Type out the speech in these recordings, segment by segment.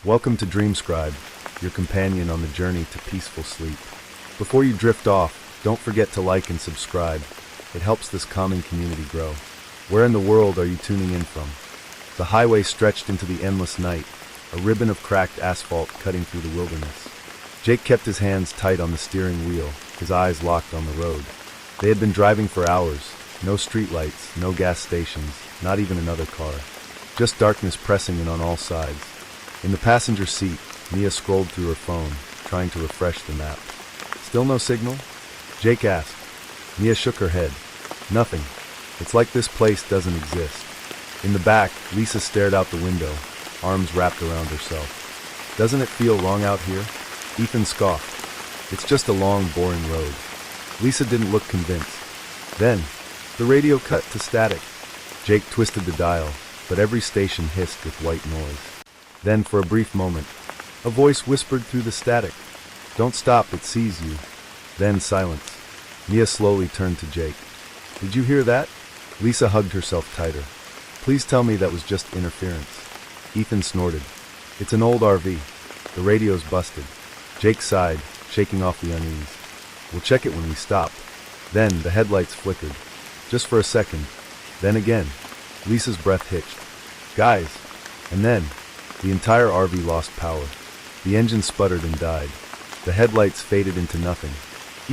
Welcome to Dreamscribe, your companion on the journey to peaceful sleep. Before you drift off, don't forget to like and subscribe. It helps this calming community grow. Where in the world are you tuning in from? The highway stretched into the endless night, a ribbon of cracked asphalt cutting through the wilderness. Jake kept his hands tight on the steering wheel, his eyes locked on the road. They had been driving for hours. No streetlights, no gas stations, not even another car. Just darkness pressing in on all sides. In the passenger seat, Mia scrolled through her phone, trying to refresh the map. Still no signal? Jake asked. Mia shook her head. Nothing. It's like this place doesn't exist. In the back, Lisa stared out the window, arms wrapped around herself. Doesn't it feel wrong out here? Ethan scoffed. It's just a long, boring road. Lisa didn't look convinced. Then, the radio cut to static. Jake twisted the dial, but every station hissed with white noise. Then, for a brief moment, a voice whispered through the static. Don't stop, it sees you. Then silence. Mia slowly turned to Jake. Did you hear that? Lisa hugged herself tighter. Please tell me that was just interference. Ethan snorted. It's an old RV. The radio's busted. Jake sighed, shaking off the unease. We'll check it when we stop. Then the headlights flickered. Just for a second. Then again. Lisa's breath hitched. Guys! And then, the entire RV lost power. The engine sputtered and died. The headlights faded into nothing.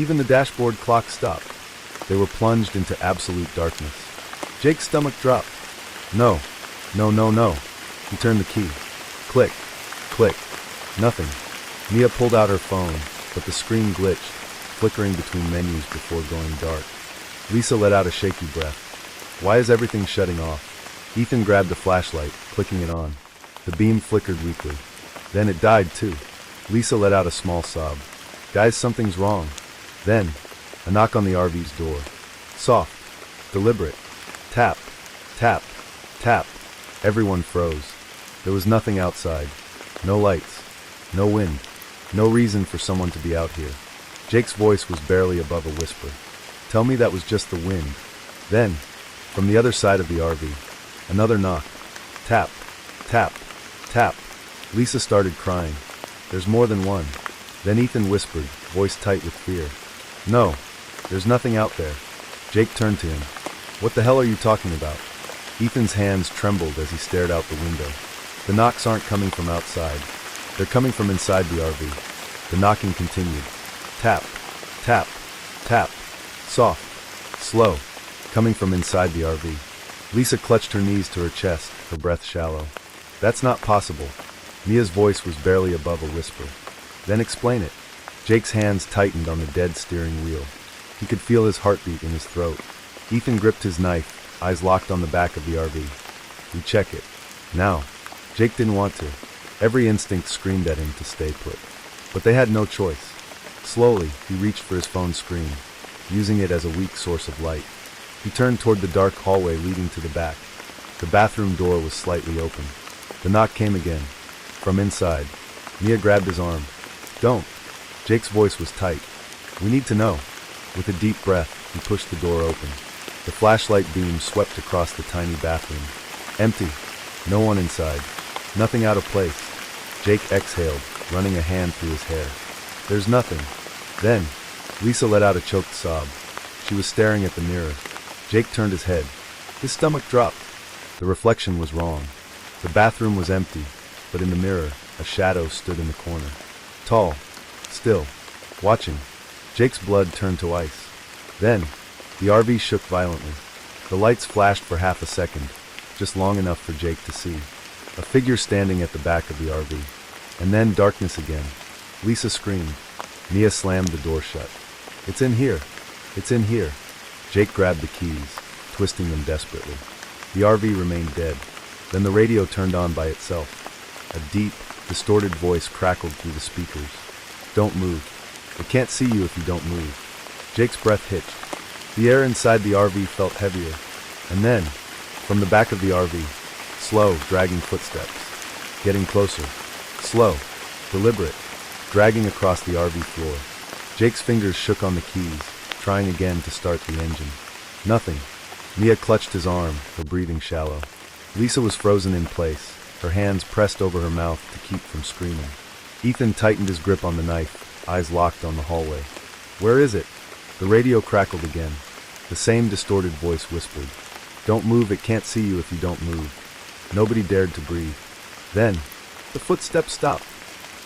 Even the dashboard clock stopped. They were plunged into absolute darkness. Jake's stomach dropped. No. No. He turned the key. Click. Click. Nothing. Mia pulled out her phone, but the screen glitched, flickering between menus before going dark. Lisa let out a shaky breath. Why is everything shutting off? Ethan grabbed a flashlight, clicking it on. The beam flickered weakly. Then it died too. Lisa let out a small sob. Guys, something's wrong. Then, a knock on the RV's door. Soft. Deliberate. Tap. Tap. Tap. Everyone froze. There was nothing outside. No lights. No wind. No reason for someone to be out here. Jake's voice was barely above a whisper. Tell me that was just the wind. Then, from the other side of the RV, another knock. Tap. Tap. Tap. Lisa started crying. There's more than one. Then Ethan whispered, voice tight with fear. No, there's nothing out there. Jake turned to him. What the hell are you talking about? Ethan's hands trembled as he stared out the window. The knocks aren't coming from outside. They're coming from inside the RV. The knocking continued. Tap. Tap. Tap. Soft. Slow. Coming from inside the RV. Lisa clutched her knees to her chest, her breath shallow. That's not possible. Mia's voice was barely above a whisper. Then explain it. Jake's hands tightened on the dead steering wheel. He could feel his heartbeat in his throat. Ethan gripped his knife, eyes locked on the back of the RV. We check it. Now. Jake didn't want to. Every instinct screamed at him to stay put. But they had no choice. Slowly, he reached for his phone screen, using it as a weak source of light. He turned toward the dark hallway leading to the back. The bathroom door was slightly open. The knock came again. From inside. Mia grabbed his arm. Don't. Jake's voice was tight. We need to know. With a deep breath, he pushed the door open. The flashlight beam swept across the tiny bathroom. Empty. No one inside. Nothing out of place. Jake exhaled, running a hand through his hair. There's nothing. Then, Lisa let out a choked sob. She was staring at the mirror. Jake turned his head. His stomach dropped. The reflection was wrong. The bathroom was empty, but in the mirror, a shadow stood in the corner. Tall, still, watching. Jake's blood turned to ice. Then, the RV shook violently. The lights flashed for half a second, just long enough for Jake to see. A figure standing at the back of the RV. And then darkness again. Lisa screamed. Mia slammed the door shut. It's in here. It's in here. Jake grabbed the keys, twisting them desperately. The RV remained dead. Then the radio turned on by itself. A deep, distorted voice crackled through the speakers. Don't move. It can't see you if you don't move. Jake's breath hitched. The air inside the RV felt heavier. And then, from the back of the RV, slow, dragging footsteps. Getting closer. Slow. Deliberate. Dragging across the RV floor. Jake's fingers shook on the keys, trying again to start the engine. Nothing. Mia clutched his arm, her breathing shallow. Lisa was frozen in place, her hands pressed over her mouth to keep from screaming. Ethan tightened his grip on the knife, eyes locked on the hallway. "Where is it?" The radio crackled again. The same distorted voice whispered, "Don't move, it can't see you if you don't move." Nobody dared to breathe. Then, the footsteps stopped.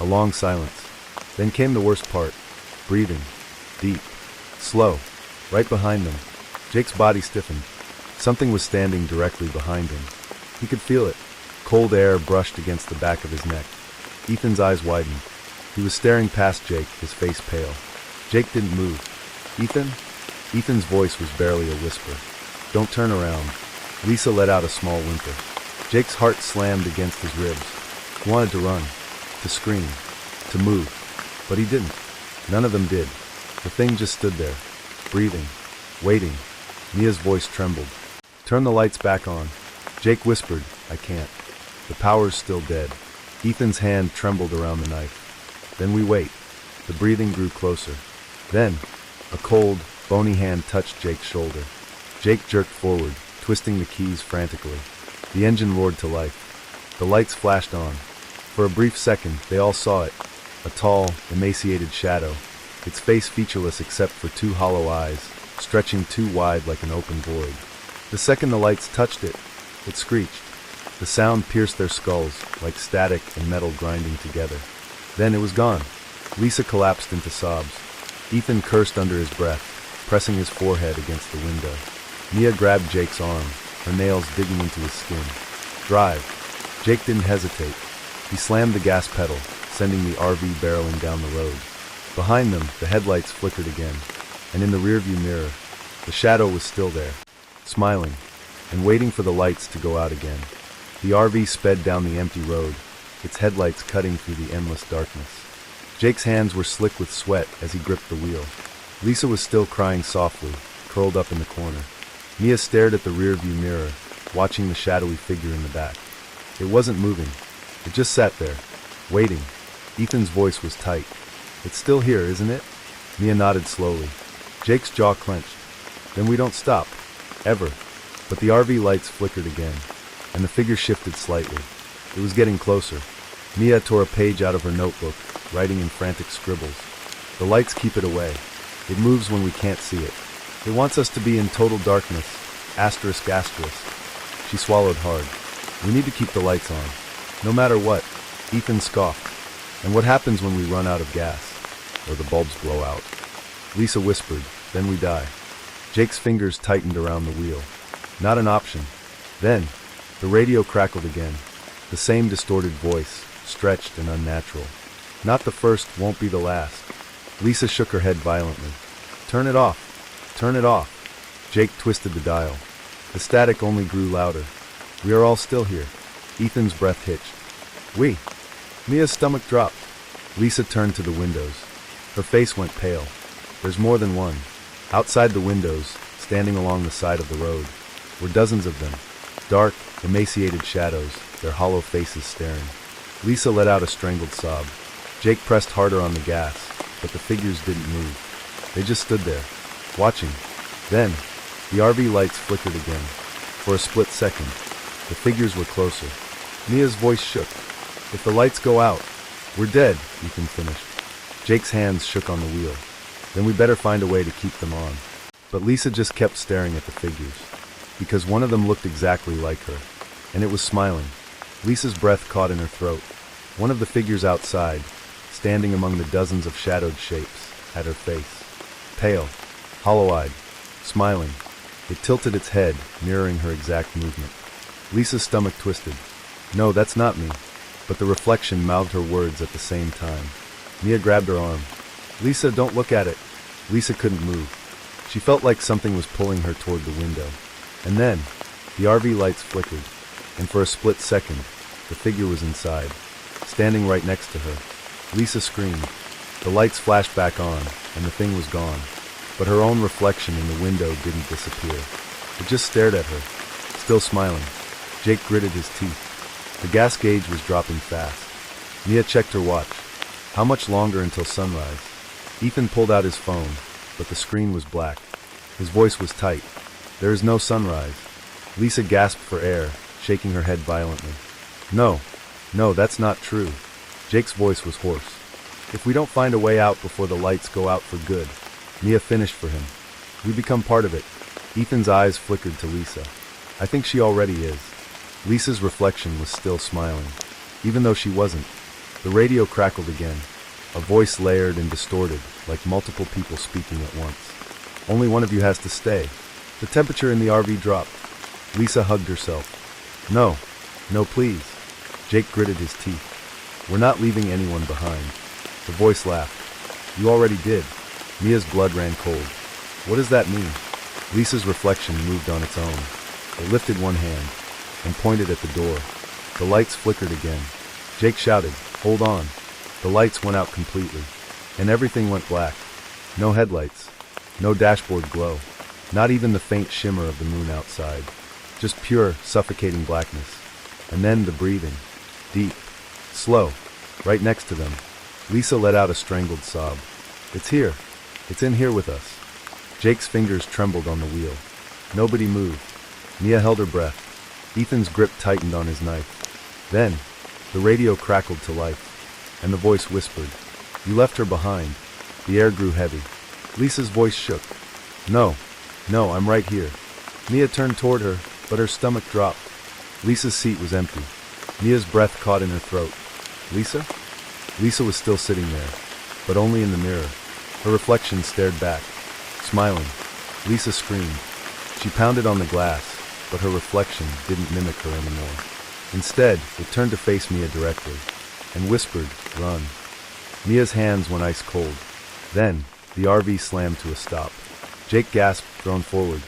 A long silence. Then came the worst part. Breathing. Deep. Slow. Right behind them. Jake's body stiffened. Something was standing directly behind him. He could feel it. Cold air brushed against the back of his neck. Ethan's eyes widened. He was staring past Jake, his face pale. Jake didn't move. "Ethan?" Ethan's voice was barely a whisper. "Don't turn around." Lisa let out a small whimper. Jake's heart slammed against his ribs. He wanted to run, to scream, to move, but he didn't. None of them did. The thing just stood there, breathing, waiting. Mia's voice trembled. "Turn the lights back on." Jake whispered, "I can't. The power's still dead." Ethan's hand trembled around the knife. "Then we wait." The breathing grew closer. Then, a cold, bony hand touched Jake's shoulder. Jake jerked forward, twisting the keys frantically. The engine roared to life. The lights flashed on. For a brief second, they all saw it. A tall, emaciated shadow, its face featureless except for two hollow eyes, stretching too wide like an open void. The second the lights touched it, it screeched. The sound pierced their skulls, like static and metal grinding together. Then it was gone. Lisa collapsed into sobs. Ethan cursed under his breath, pressing his forehead against the window. Mia grabbed Jake's arm, her nails digging into his skin. "Drive." Jake didn't hesitate. He slammed the gas pedal, sending the RV barreling down the road. Behind them, the headlights flickered again, and in the rearview mirror, the shadow was still there, smiling, and waiting for the lights to go out again. The RV sped down the empty road, its headlights cutting through the endless darkness. Jake's hands were slick with sweat as he gripped the wheel. Lisa was still crying softly, curled up in the corner. Mia stared at the rearview mirror, watching the shadowy figure in the back. It wasn't moving. It just sat there, waiting. Ethan's voice was tight. "It's still here, isn't it?" Mia nodded slowly. Jake's jaw clenched. "Then we don't stop. Ever." But the RV lights flickered again, and the figure shifted slightly. It was getting closer. Mia tore a page out of her notebook, writing in frantic scribbles. "The lights keep it away. It moves when we can't see it. It wants us to be in total darkness. Asterisk, asterisk." She swallowed hard. "We need to keep the lights on. No matter what." Ethan scoffed. "And what happens when we run out of gas? Or the bulbs blow out?" Lisa whispered, "Then we die." Jake's fingers tightened around the wheel. Not an option. Then, the radio crackled again. The same distorted voice, stretched and unnatural. "Not the first, won't be the last." Lisa shook her head violently. "Turn it off. Turn it off." Jake twisted the dial. The static only grew louder. "We are all still here." Ethan's breath hitched. "We?" Mia's stomach dropped. Lisa turned to the windows. Her face went pale. "There's more than one." Outside the windows, standing along the side of the road, were dozens of them. Dark, emaciated shadows, their hollow faces staring. Lisa let out a strangled sob. Jake pressed harder on the gas, but the figures didn't move. They just stood there, watching. Then, the RV lights flickered again. For a split second, the figures were closer. Mia's voice shook. "If the lights go out, we're dead," Ethan finished. Jake's hands shook on the wheel. "Then we better find a way to keep them on." But Lisa just kept staring at the figures, because one of them looked exactly like her, and it was smiling. Lisa's breath caught in her throat. One of the figures outside, standing among the dozens of shadowed shapes, had her face. Pale, hollow-eyed, smiling. It tilted its head, mirroring her exact movement. Lisa's stomach twisted. "No, that's not me." But the reflection mouthed her words at the same time. Mia grabbed her arm. "Lisa, don't look at it." Lisa couldn't move. She felt like something was pulling her toward the window. And then, the RV lights flickered, and for a split second, the figure was inside, standing right next to her. Lisa screamed. The lights flashed back on, and the thing was gone. But her own reflection in the window didn't disappear. It just stared at her, still smiling. Jake gritted his teeth. The gas gauge was dropping fast. Mia checked her watch. How much longer until sunrise? Ethan pulled out his phone, but the screen was black. His voice was tight. "There is no sunrise." Lisa gasped for air, shaking her head violently. No, no, that's not true. Jake's voice was hoarse. If we don't find a way out before the lights go out for good, Mia finished for him. We become part of it. Ethan's eyes flickered to Lisa. I think she already is. Lisa's reflection was still smiling, even though she wasn't. The radio crackled again, a voice layered and distorted, like multiple people speaking at once. Only one of you has to stay. The temperature in the RV dropped. Lisa hugged herself. No, no, please. Jake gritted his teeth. We're not leaving anyone behind. The voice laughed. You already did. Mia's blood ran cold. What does that mean? Lisa's reflection moved on its own. It lifted one hand and pointed at the door. The lights flickered again. Jake shouted, "Hold on." The lights went out completely, and everything went black. No headlights, no dashboard glow, not even the faint shimmer of the moon outside. Just pure, suffocating blackness. And then the breathing. Deep, slow, right next to them. Lisa let out a strangled sob. It's here. It's in here with us. Jake's fingers trembled on the wheel. Nobody moved. Mia held her breath. Ethan's grip tightened on his knife. Then, the radio crackled to life, and the voice whispered, "You left her behind." The air grew heavy. Lisa's voice shook. No, I'm right here." Mia turned toward her, but her stomach dropped. Lisa's seat was empty. Mia's breath caught in her throat. Lisa? Lisa was still sitting there, but only in the mirror. Her reflection stared back, smiling. Lisa screamed. She pounded on the glass, but her reflection didn't mimic her anymore. Instead, it turned to face Mia directly, and whispered, "Run." Mia's hands went ice cold. Then, the RV slammed to a stop. Jake gasped, thrown forward.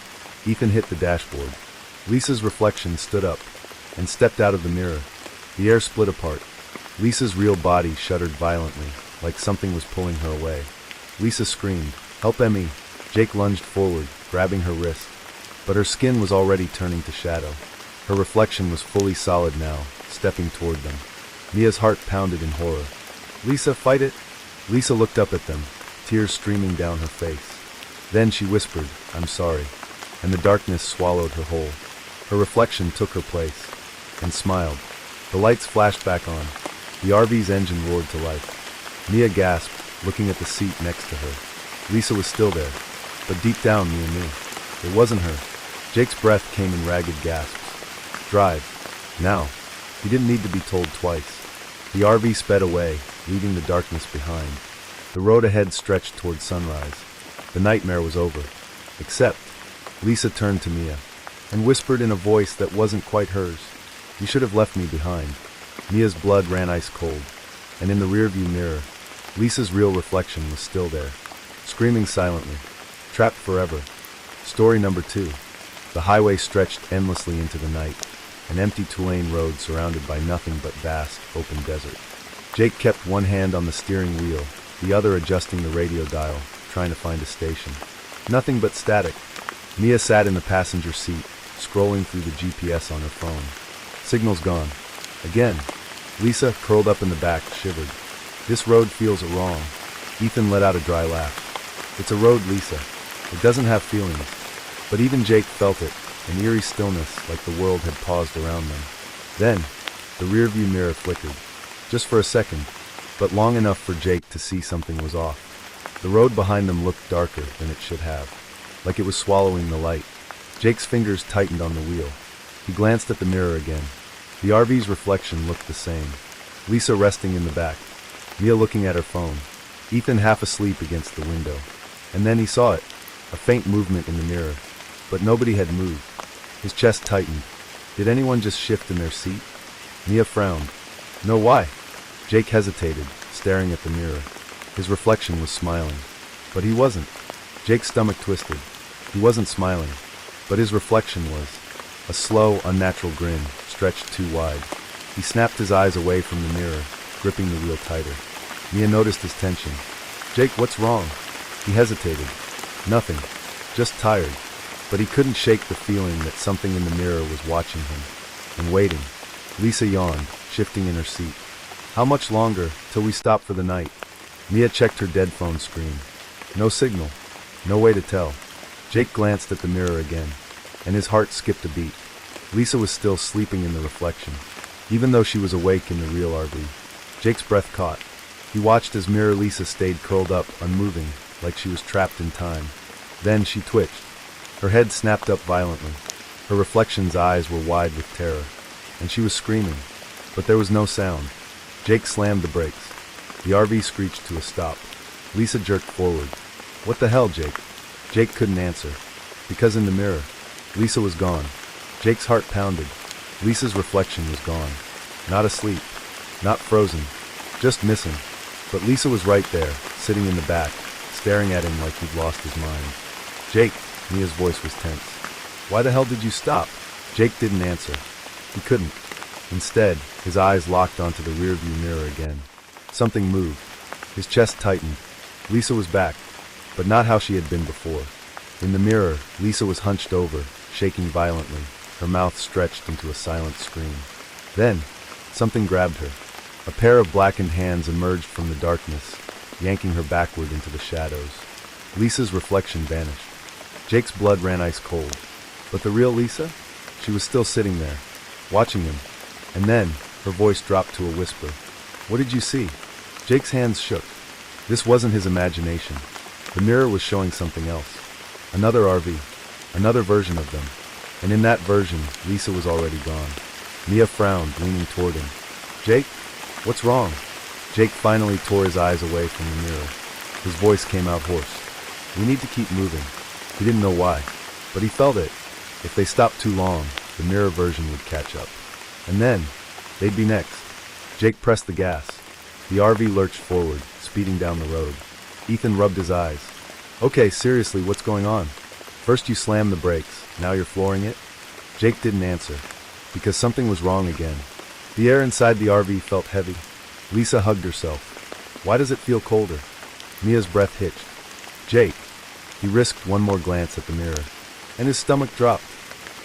Ethan hit the dashboard. Lisa's reflection stood up, and stepped out of the mirror. The air split apart. Lisa's real body shuddered violently, like something was pulling her away. Lisa screamed, "Help Emmy!" Jake lunged forward, grabbing her wrist. But her skin was already turning to shadow. Her reflection was fully solid now, stepping toward them. Mia's heart pounded in horror. "Lisa, fight it!" Lisa looked up at them, tears streaming down her face. Then she whispered, "I'm sorry," and the darkness swallowed her whole. Her reflection took her place, and smiled. The lights flashed back on. The RV's engine roared to life. Mia gasped, looking at the seat next to her. Lisa was still there, but deep down Mia knew. It wasn't her. Jake's breath came in ragged gasps. Drive. Now. He didn't need to be told twice. The RV sped away, leaving the darkness behind. The road ahead stretched toward sunrise. The nightmare was over. Except, Lisa turned to Mia, and whispered in a voice that wasn't quite hers, "You should have left me behind." Mia's blood ran ice cold, and in the rearview mirror, Lisa's real reflection was still there, screaming silently, "Trapped forever." Story number 2. The highway stretched endlessly into the night, an empty two-lane road surrounded by nothing but vast, open desert. Jake kept one hand on the steering wheel, the other adjusting the radio dial, trying to find a station. Nothing but static. Mia sat in the passenger seat, scrolling through the GPS on her phone. Signal's gone. Again. Lisa, curled up in the back, shivered. "This road feels wrong." Ethan let out a dry laugh. "It's a road, Lisa. It doesn't have feelings." But even Jake felt it, an eerie stillness, like the world had paused around them. Then, the rearview mirror flickered. Just for a second, but long enough for Jake to see something was off. The road behind them looked darker than it should have, like it was swallowing the light. Jake's fingers tightened on the wheel. He glanced at the mirror again. The RV's reflection looked the same. Lisa resting in the back, Mia looking at her phone, Ethan half asleep against the window. And then he saw it, a faint movement in the mirror. But nobody had moved. His chest tightened. Did anyone just shift in their seat? Mia frowned. "No, why?" Jake hesitated, staring at the mirror. His reflection was smiling. But he wasn't. Jake's stomach twisted. He wasn't smiling. But his reflection was. A slow, unnatural grin, stretched too wide. He snapped his eyes away from the mirror, gripping the wheel tighter. Mia noticed his tension. "Jake, what's wrong?" He hesitated. "Nothing. Just tired." But he couldn't shake the feeling that something in the mirror was watching him, and waiting. Lisa yawned, shifting in her seat. "How much longer, till we stop for the night?" Mia checked her dead phone screen. No signal. No way to tell. Jake glanced at the mirror again, and his heart skipped a beat. Lisa was still sleeping in the reflection. even though she was awake in the real RV. Jake's breath caught. He watched as Mirror Lisa stayed curled up, unmoving, like she was trapped in time. Then she twitched. Her head snapped up violently. Her reflection's eyes were wide with terror, and she was screaming, but there was no sound. Jake slammed the brakes. The RV screeched to a stop. Lisa jerked forward. "What the hell, Jake?" Jake couldn't answer, because in the mirror, Lisa was gone. Jake's heart pounded. Lisa's reflection was gone. Not asleep, not frozen, just missing. But Lisa was right there, sitting in the back, staring at him like he'd lost his mind. "Jake," Mia's voice was tense. "Why the hell did you stop?" Jake didn't answer. He couldn't. Instead, his eyes locked onto the rearview mirror again. Something moved. His chest tightened. Lisa was back, but not how she had been before. In the mirror, Lisa was hunched over, shaking violently, her mouth stretched into a silent scream. Then, something grabbed her. A pair of blackened hands emerged from the darkness, yanking her backward into the shadows. Lisa's reflection vanished. Jake's blood ran ice cold. But the real Lisa? She was still sitting there, watching him. And then, her voice dropped to a whisper. "What did you see?" Jake's hands shook. This wasn't his imagination. The mirror was showing something else. Another RV. Another version of them. And in that version, Lisa was already gone. Mia frowned, leaning toward him. "Jake? What's wrong?" Jake finally tore his eyes away from the mirror. His voice came out hoarse. "We need to keep moving." He didn't know why, but he felt it. If they stopped too long, the mirror version would catch up. And then, they'd be next. Jake pressed the gas. The RV lurched forward, speeding down the road. Ethan rubbed his eyes. "Okay, seriously, what's going on? First you slammed the brakes, now you're flooring it?" Jake didn't answer, because something was wrong again. The air inside the RV felt heavy. Lisa hugged herself. "Why does it feel colder?" Mia's breath hitched. "Jake." He risked one more glance at the mirror, and his stomach dropped.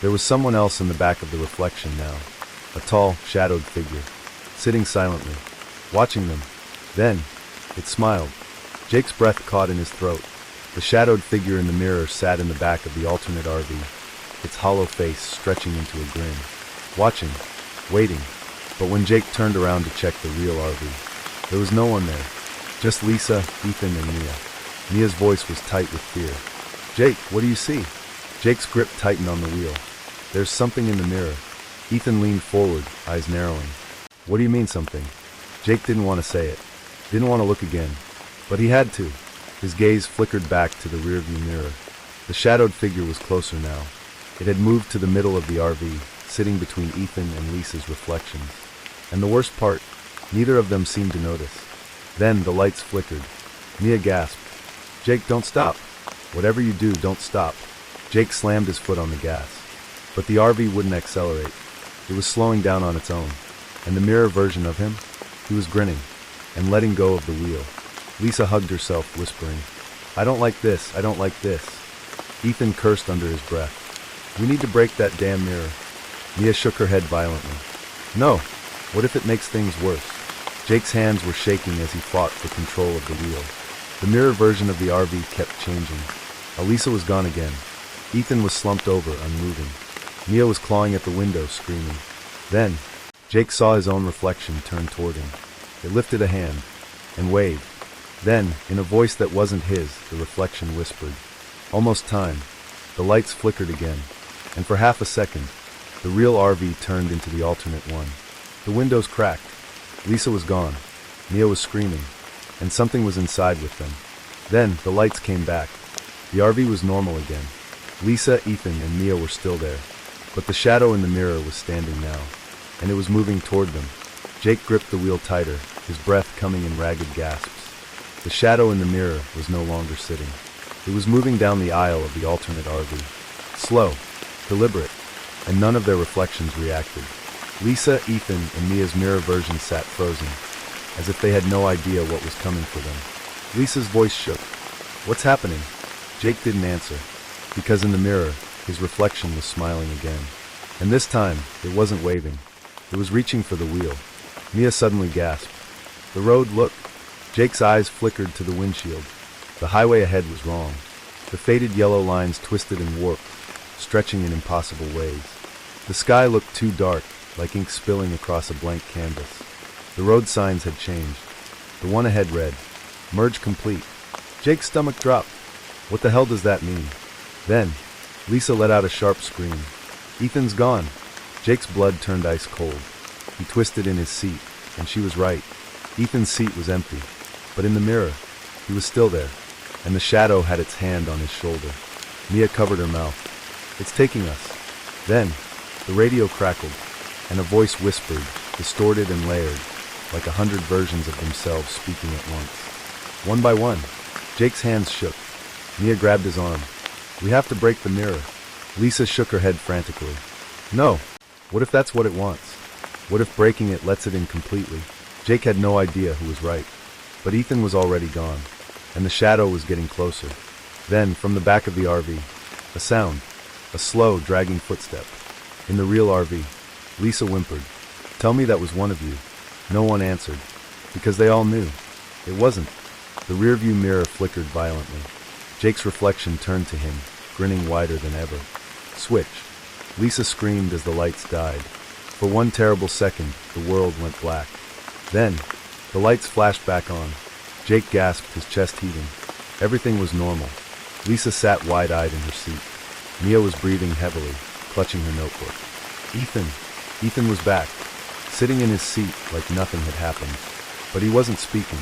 There was someone else in the back of the reflection now. A tall, shadowed figure, sitting silently, watching them. Then, it smiled. Jake's breath caught in his throat. The shadowed figure in the mirror sat in the back of the alternate RV, its hollow face stretching into a grin. Watching, waiting. But when Jake turned around to check the real RV, there was no one there. Just Lisa, Ethan, and Mia. Mia's voice was tight with fear. "Jake, what do you see?" Jake's grip tightened on the wheel. "There's something in the mirror." Ethan leaned forward, eyes narrowing. "What do you mean something?" Jake didn't want to say it. Didn't want to look again. But he had to. His gaze flickered back to the rearview mirror. The shadowed figure was closer now. It had moved to the middle of the RV, sitting between Ethan and Lisa's reflections. And the worst part, neither of them seemed to notice. Then the lights flickered. Mia gasped. "Jake, don't stop. Whatever you do, don't stop." Jake slammed his foot on the gas. But the RV wouldn't accelerate. It was slowing down on its own. And the mirror version of him? He was grinning and letting go of the wheel. Lisa hugged herself, whispering, "I don't like this, I don't like this." Ethan cursed under his breath. "We need to break that damn mirror." Mia shook her head violently. "No, what if it makes things worse?" Jake's hands were shaking as he fought for control of the wheel. The mirror version of the RV kept changing. Elisa was gone again. Ethan was slumped over, unmoving. Mia was clawing at the window, screaming. Then, Jake saw his own reflection turn toward him. It lifted a hand and waved. Then, in a voice that wasn't his, the reflection whispered, "Almost time." The lights flickered again, and for half a second, the real RV turned into the alternate one. The windows cracked. Lisa was gone. Mia was screaming, and something was inside with them. Then, the lights came back. The RV was normal again. Lisa, Ethan, and Mia were still there, but the shadow in the mirror was standing now, and it was moving toward them. Jake gripped the wheel tighter, his breath coming in ragged gasps. The shadow in the mirror was no longer sitting. It was moving down the aisle of the alternate RV. Slow, deliberate, and none of their reflections reacted. Lisa, Ethan, and Mia's mirror version sat frozen, as if they had no idea what was coming for them. Lisa's voice shook. "What's happening?" Jake didn't answer, because in the mirror, his reflection was smiling again. And this time, it wasn't waving. It was reaching for the wheel. Mia suddenly gasped. "The road, look." Jake's eyes flickered to the windshield. The highway ahead was wrong. The faded yellow lines twisted and warped, stretching in impossible ways. The sky looked too dark, like ink spilling across a blank canvas. The road signs had changed. The one ahead read, "Merge complete." Jake's stomach dropped. What the hell does that mean? Then, Lisa let out a sharp scream. "Ethan's gone." Jake's blood turned ice cold. He twisted in his seat, and she was right. Ethan's seat was empty. But in the mirror, he was still there, and the shadow had its hand on his shoulder. Mia covered her mouth. "It's taking us." Then, the radio crackled, and a voice whispered, distorted and layered, like 100 versions of themselves speaking at once. One by one, Jake's hands shook. Mia grabbed his arm. "We have to break the mirror." Lisa shook her head frantically. "No. What if that's what it wants? What if breaking it lets it in completely?" Jake had no idea who was right. But Ethan was already gone, and the shadow was getting closer. Then, from the back of the RV, a sound, a slow, dragging footstep. In the real RV, Lisa whimpered, "Tell me that was one of you." No one answered, because they all knew. It wasn't. The rearview mirror flickered violently. Jake's reflection turned to him, grinning wider than ever. "Switch." Lisa screamed as the lights died. For one terrible second, the world went black. Then, the lights flashed back on. Jake gasped, his chest heaving. Everything was normal. Lisa sat wide-eyed in her seat. Mia was breathing heavily, clutching her notebook. Ethan! Ethan was back, sitting in his seat like nothing had happened. But he wasn't speaking,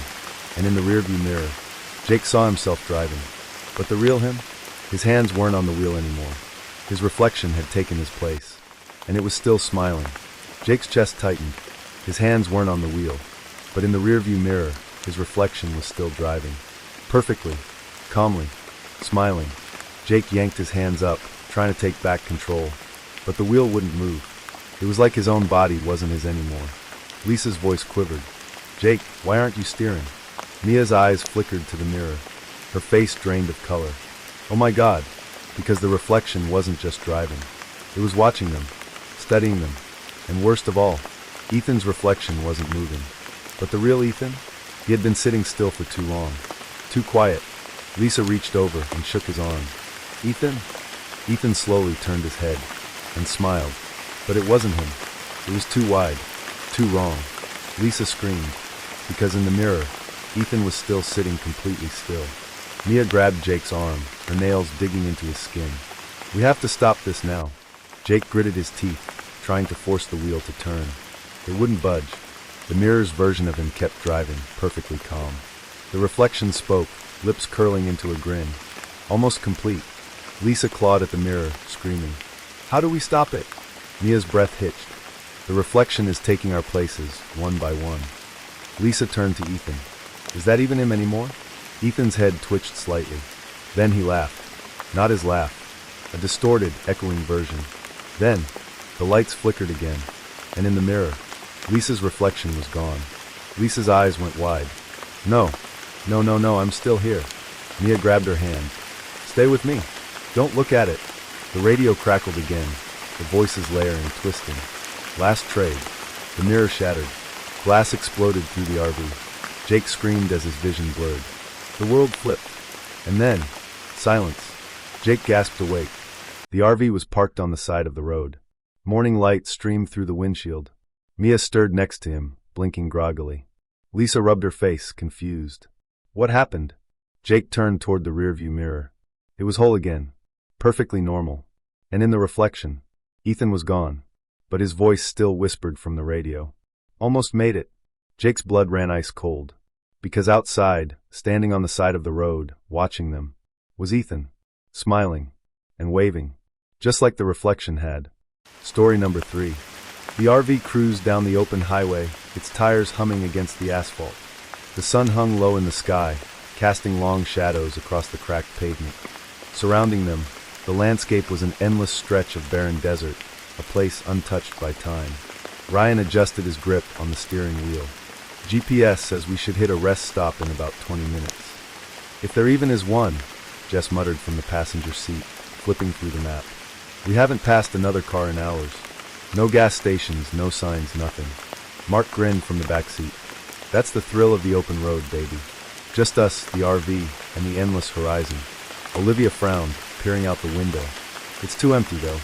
and in the rearview mirror, Jake saw himself driving. But the real him? His hands weren't on the wheel anymore. His reflection had taken his place, and it was still smiling. Jake's chest tightened. His hands weren't on the wheel, but in the rearview mirror, his reflection was still driving. Perfectly, calmly, smiling. Jake yanked his hands up, trying to take back control, but the wheel wouldn't move. It was like his own body wasn't his anymore. Lisa's voice quivered. "Jake, why aren't you steering?" Mia's eyes flickered to the mirror. Her face drained of color. Oh my God, because the reflection wasn't just driving. It was watching them, studying them, and worst of all, Ethan's reflection wasn't moving. But the real Ethan? He had been sitting still for too long. Too quiet. Lisa reached over and shook his arm. "Ethan?" Ethan slowly turned his head and smiled. But it wasn't him. It was too wide, too wrong. Lisa screamed, because in the mirror, Ethan was still sitting completely still. Mia grabbed Jake's arm, her nails digging into his skin. "We have to stop this now." Jake gritted his teeth, trying to force the wheel to turn. It wouldn't budge. The mirror's version of him kept driving, perfectly calm. The reflection spoke, lips curling into a grin. Almost complete. Lisa clawed at the mirror, screaming, "How do we stop it?" Mia's breath hitched. "The reflection is taking our places, one by one." Lisa turned to Ethan. "Is that even him anymore?" Ethan's head twitched slightly. Then he laughed. Not his laugh. A distorted, echoing version. Then, the lights flickered again, and in the mirror, Lisa's reflection was gone. Lisa's eyes went wide. No, I'm still here." Mia grabbed her hand. "Stay with me. Don't look at it." The radio crackled again, the voices layering, twisting. Last trade. The mirror shattered. Glass exploded through the RV. Jake screamed as his vision blurred. The world flipped. And then, silence. Jake gasped awake. The RV was parked on the side of the road. Morning light streamed through the windshield. Mia stirred next to him, blinking groggily. Lisa rubbed her face, confused. What happened? Jake turned toward the rearview mirror. It was whole again, perfectly normal. And in the reflection, Ethan was gone, but his voice still whispered from the radio. Almost made it. Jake's blood ran ice cold. Because outside, standing on the side of the road, watching them, was Ethan, smiling and waving, just like the reflection had. Story number 3. The RV cruised down the open highway, its tires humming against the asphalt. The sun hung low in the sky, casting long shadows across the cracked pavement. Surrounding them, the landscape was an endless stretch of barren desert, a place untouched by time. Ryan adjusted his grip on the steering wheel. GPS says we should hit a rest stop in about 20 minutes. If there even is one, Jess muttered from the passenger seat, flipping through the map. We haven't passed another car in hours. No gas stations, no signs, nothing. Mark grinned from the back seat. That's the thrill of the open road, baby. Just us, the RV, and the endless horizon. Olivia frowned, peering out the window. It's too empty, though.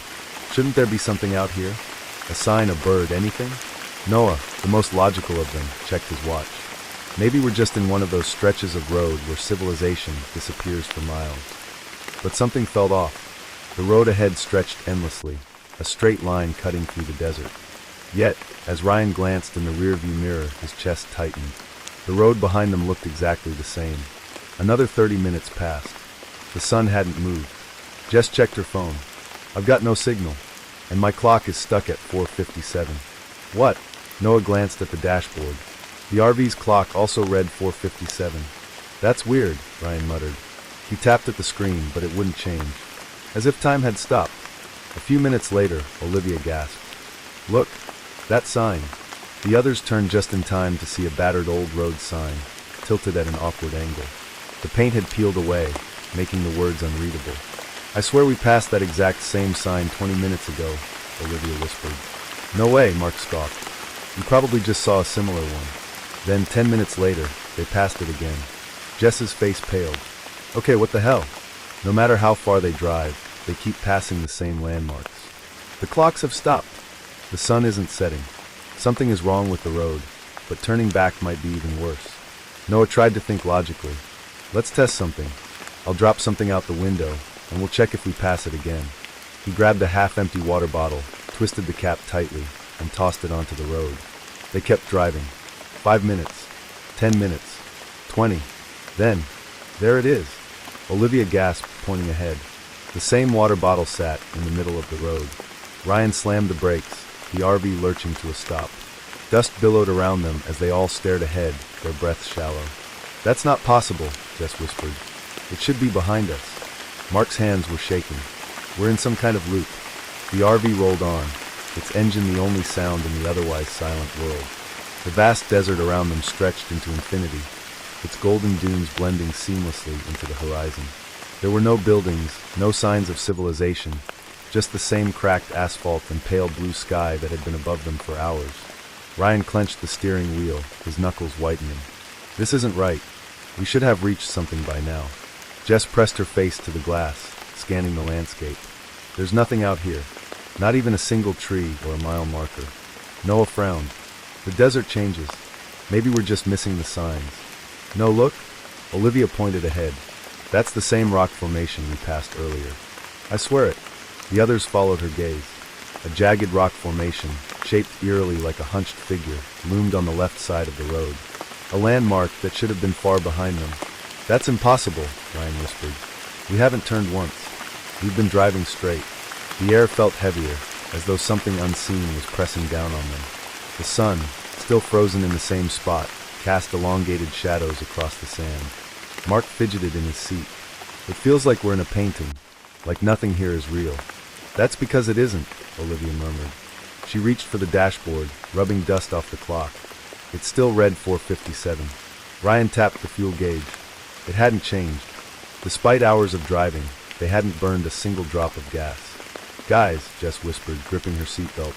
Shouldn't there be something out here? A sign, a bird, anything? Noah, the most logical of them, checked his watch. Maybe we're just in one of those stretches of road where civilization disappears for miles. But something felt off. The road ahead stretched endlessly, a straight line cutting through the desert. Yet, as Ryan glanced in the rearview mirror, his chest tightened. The road behind them looked exactly the same. Another 30 minutes passed. The sun hadn't moved. Jess checked her phone. I've got no signal, and my clock is stuck at 4:57. What? Noah glanced at the dashboard. The RV's clock also read 4:57. That's weird, Ryan muttered. He tapped at the screen, but it wouldn't change. As if time had stopped. A few minutes later, Olivia gasped. Look, that sign. The others turned just in time to see a battered old road sign, tilted at an awkward angle. The paint had peeled away, making the words unreadable. I swear we passed that exact same sign 20 minutes ago, Olivia whispered. No way, Mark scoffed. You probably just saw a similar one. Then 10 minutes later, they passed it again. Jess's face paled. Okay, what the hell? No matter how far they drive, they keep passing the same landmarks. The clocks have stopped. The sun isn't setting. Something is wrong with the road, but turning back might be even worse. Noah tried to think logically. Let's test something. I'll drop something out the window, and we'll check if we pass it again. He grabbed a half-empty water bottle, twisted the cap tightly, and tossed it onto the road. They kept driving. 5 minutes. 10 minutes. 20. Then, there it is. Olivia gasped, pointing ahead. The same water bottle sat in the middle of the road. Ryan slammed the brakes, the RV lurching to a stop. Dust billowed around them as they all stared ahead, their breaths shallow. That's not possible, Jess whispered. It should be behind us. Mark's hands were shaking. We're in some kind of loop. The RV rolled on, its engine the only sound in the otherwise silent world. The vast desert around them stretched into infinity, its golden dunes blending seamlessly into the horizon. There were no buildings, no signs of civilization, just the same cracked asphalt and pale blue sky that had been above them for hours. Ryan clenched the steering wheel, his knuckles whitening. This isn't right. We should have reached something by now. Jess pressed her face to the glass, scanning the landscape. There's nothing out here, not even a single tree or a mile marker. Noah frowned. The desert changes. Maybe we're just missing the signs. No, look. Olivia pointed ahead. That's the same rock formation we passed earlier. I swear it. The others followed her gaze. A jagged rock formation, shaped eerily like a hunched figure, loomed on the left side of the road. A landmark that should have been far behind them. That's impossible, Ryan whispered. We haven't turned once. We've been driving straight. The air felt heavier, as though something unseen was pressing down on them. The sun, still frozen in the same spot, cast elongated shadows across the sand. Mark fidgeted in his seat. It feels like we're in a painting, like nothing here is real. That's because it isn't, Olivia murmured. She reached for the dashboard, rubbing dust off the clock. It still read 4:57. Ryan tapped the fuel gauge. It hadn't changed. Despite hours of driving, they hadn't burned a single drop of gas. Guys, Jess whispered, gripping her seatbelt.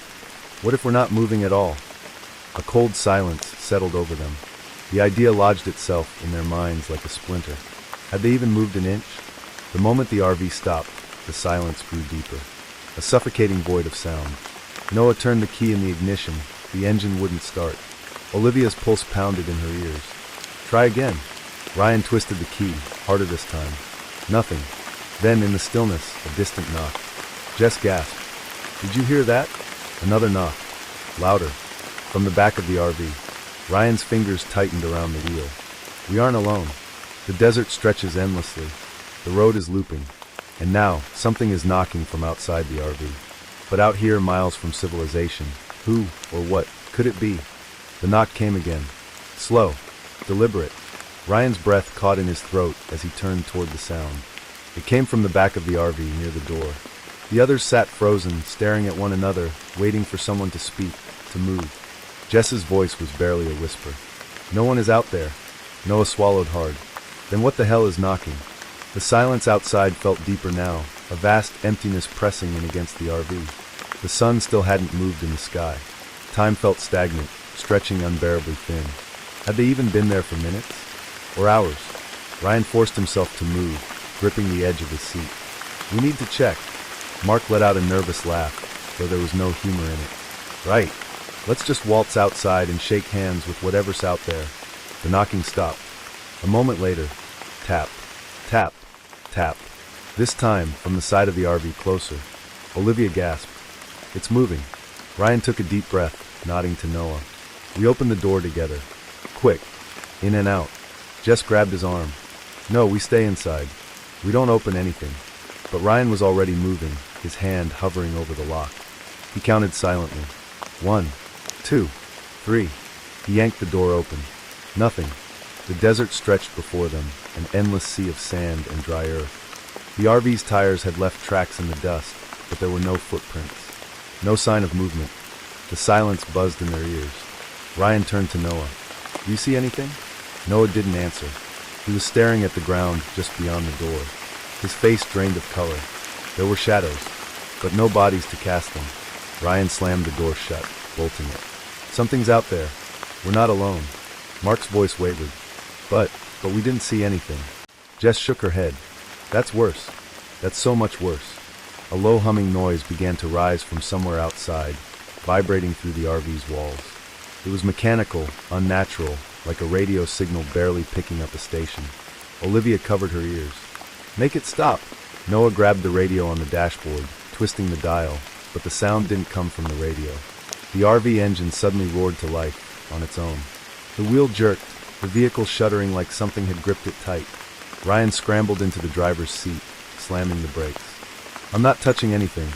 What if we're not moving at all? A cold silence settled over them. The idea lodged itself in their minds like a splinter. Had they even moved an inch? The moment the RV stopped, the silence grew deeper. A suffocating void of sound. Noah turned the key in the ignition. The engine wouldn't start. Olivia's pulse pounded in her ears. Try again. Ryan twisted the key, harder this time. Nothing. Then, in the stillness, a distant knock. Jess gasped. Did you hear that? Another knock. Louder. From the back of the RV. Ryan's fingers tightened around the wheel. We aren't alone. The desert stretches endlessly. The road is looping. And now, something is knocking from outside the RV. But out here, miles from civilization, who or what could it be? The knock came again. Slow. Deliberate. Ryan's breath caught in his throat as he turned toward the sound. It came from the back of the RV near the door. The others sat frozen, staring at one another, waiting for someone to speak, to move. Jess's voice was barely a whisper. No one is out there. Noah swallowed hard. Then what the hell is knocking? The silence outside felt deeper now, a vast emptiness pressing in against the RV. The sun still hadn't moved in the sky. Time felt stagnant, stretching unbearably thin. Had they even been there for minutes? Or hours? Ryan forced himself to move, gripping the edge of his seat. We need to check. Mark let out a nervous laugh, though there was no humor in it. Right. Let's just waltz outside and shake hands with whatever's out there. The knocking stopped. A moment later, tap, tap, tap. This time, from the side of the RV closer. Olivia gasped. It's moving. Ryan took a deep breath, nodding to Noah. We opened the door together. Quick. In and out. Jess grabbed his arm. No, we stay inside. We don't open anything. But Ryan was already moving, his hand hovering over the lock. He counted silently. 1, 2, 3. He yanked the door open. Nothing. The desert stretched before them, an endless sea of sand and dry earth. The RV's tires had left tracks in the dust, but there were no footprints. No sign of movement. The silence buzzed in their ears. Ryan turned to Noah. Do you see anything? Noah didn't answer. He was staring at the ground just beyond the door. His face drained of color. There were shadows, but no bodies to cast them. Ryan slammed the door shut, bolting it. Something's out there. We're not alone. Mark's voice wavered. But we didn't see anything. Jess shook her head. That's worse. That's so much worse. A low humming noise began to rise from somewhere outside, vibrating through the RV's walls. It was mechanical, unnatural, like a radio signal barely picking up a station. Olivia covered her ears. Make it stop! Noah grabbed the radio on the dashboard, twisting the dial, but the sound didn't come from the radio. The RV engine suddenly roared to life, on its own. The wheel jerked, the vehicle shuddering like something had gripped it tight. Ryan scrambled into the driver's seat, slamming the brakes. I'm not touching anything.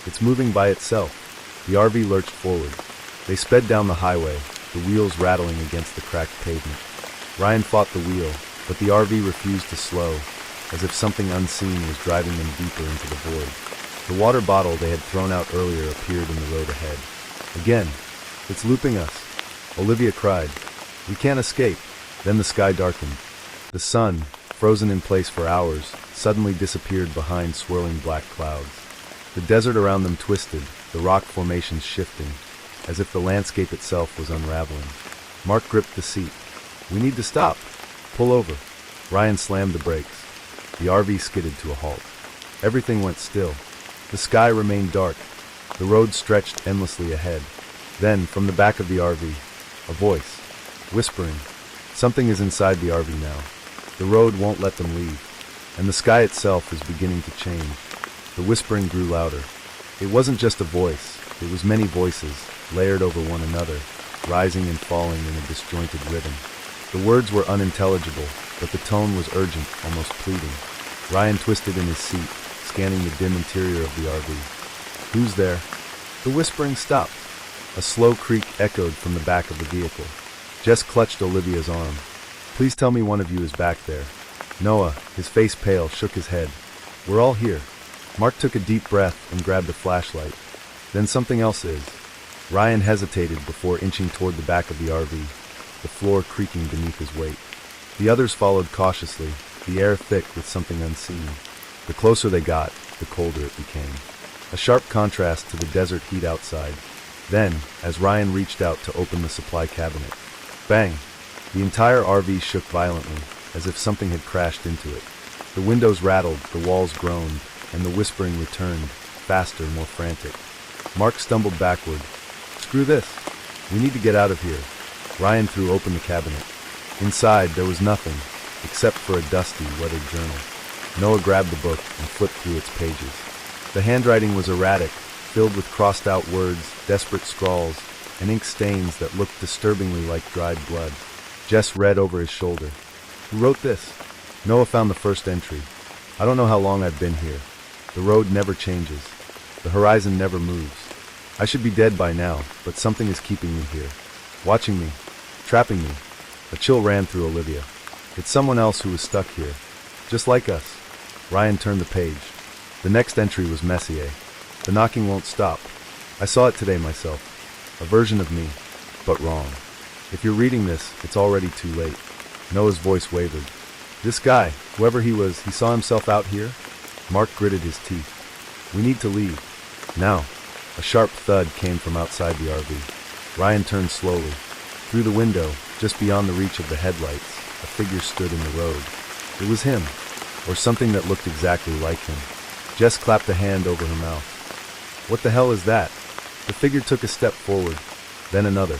It's moving by itself. The RV lurched forward. They sped down the highway, the wheels rattling against the cracked pavement. Ryan fought the wheel, but the RV refused to slow, as if something unseen was driving them deeper into the void. The water bottle they had thrown out earlier appeared in the road ahead. Again, it's looping us, Olivia cried. We can't escape. Then the sky darkened. The sun, frozen in place for hours, suddenly disappeared behind swirling black clouds. The desert around them twisted, the rock formations shifting, as if the landscape itself was unraveling. Mark gripped the seat. We need to stop. Pull over. Ryan slammed the brakes. The RV skidded to a halt. Everything went still. The sky remained dark. The road stretched endlessly ahead. Then, from the back of the RV, a voice, whispering, something is inside the RV now. The road won't let them leave, and the sky itself is beginning to change. The whispering grew louder. It wasn't just a voice, it was many voices, layered over one another, rising and falling in a disjointed rhythm. The words were unintelligible, but the tone was urgent, almost pleading. Ryan twisted in his seat, scanning the dim interior of the RV. Who's there? The whispering stopped. A slow creak echoed from the back of the vehicle. Jess clutched Olivia's arm. Please tell me one of you is back there. Noah, his face pale, shook his head. We're all here. Mark took a deep breath and grabbed a flashlight. Then something else is. Ryan hesitated before inching toward the back of the RV, the floor creaking beneath his weight. The others followed cautiously, the air thick with something unseen. The closer they got, the colder it became. A sharp contrast to the desert heat outside. Then, as Ryan reached out to open the supply cabinet, bang! The entire RV shook violently, as if something had crashed into it. The windows rattled, the walls groaned, and the whispering returned, faster, more frantic. Mark stumbled backward. Screw this. We need to get out of here. Ryan threw open the cabinet. Inside, there was nothing, except for a dusty, weathered journal. Noah grabbed the book and flipped through its pages. The handwriting was erratic, filled with crossed-out words, desperate scrawls, and ink stains that looked disturbingly like dried blood. Jess read over his shoulder. Who wrote this? Noah found the first entry. I don't know how long I've been here. The road never changes. The horizon never moves. I should be dead by now, but something is keeping me here. Watching me. Trapping me. A chill ran through Olivia. It's someone else who is stuck here. Just like us. Ryan turned the page. The next entry was Messier. The knocking won't stop. I saw it today myself. A version of me, but wrong. If you're reading this, it's already too late. Noah's voice wavered. This guy, whoever he was, he saw himself out here? Mark gritted his teeth. We need to leave. Now. A sharp thud came from outside the RV. Ryan turned slowly. Through the window, just beyond the reach of the headlights, a figure stood in the road. It was him, or something that looked exactly like him. Jess clapped a hand over her mouth. What the hell is that? The figure took a step forward, then another.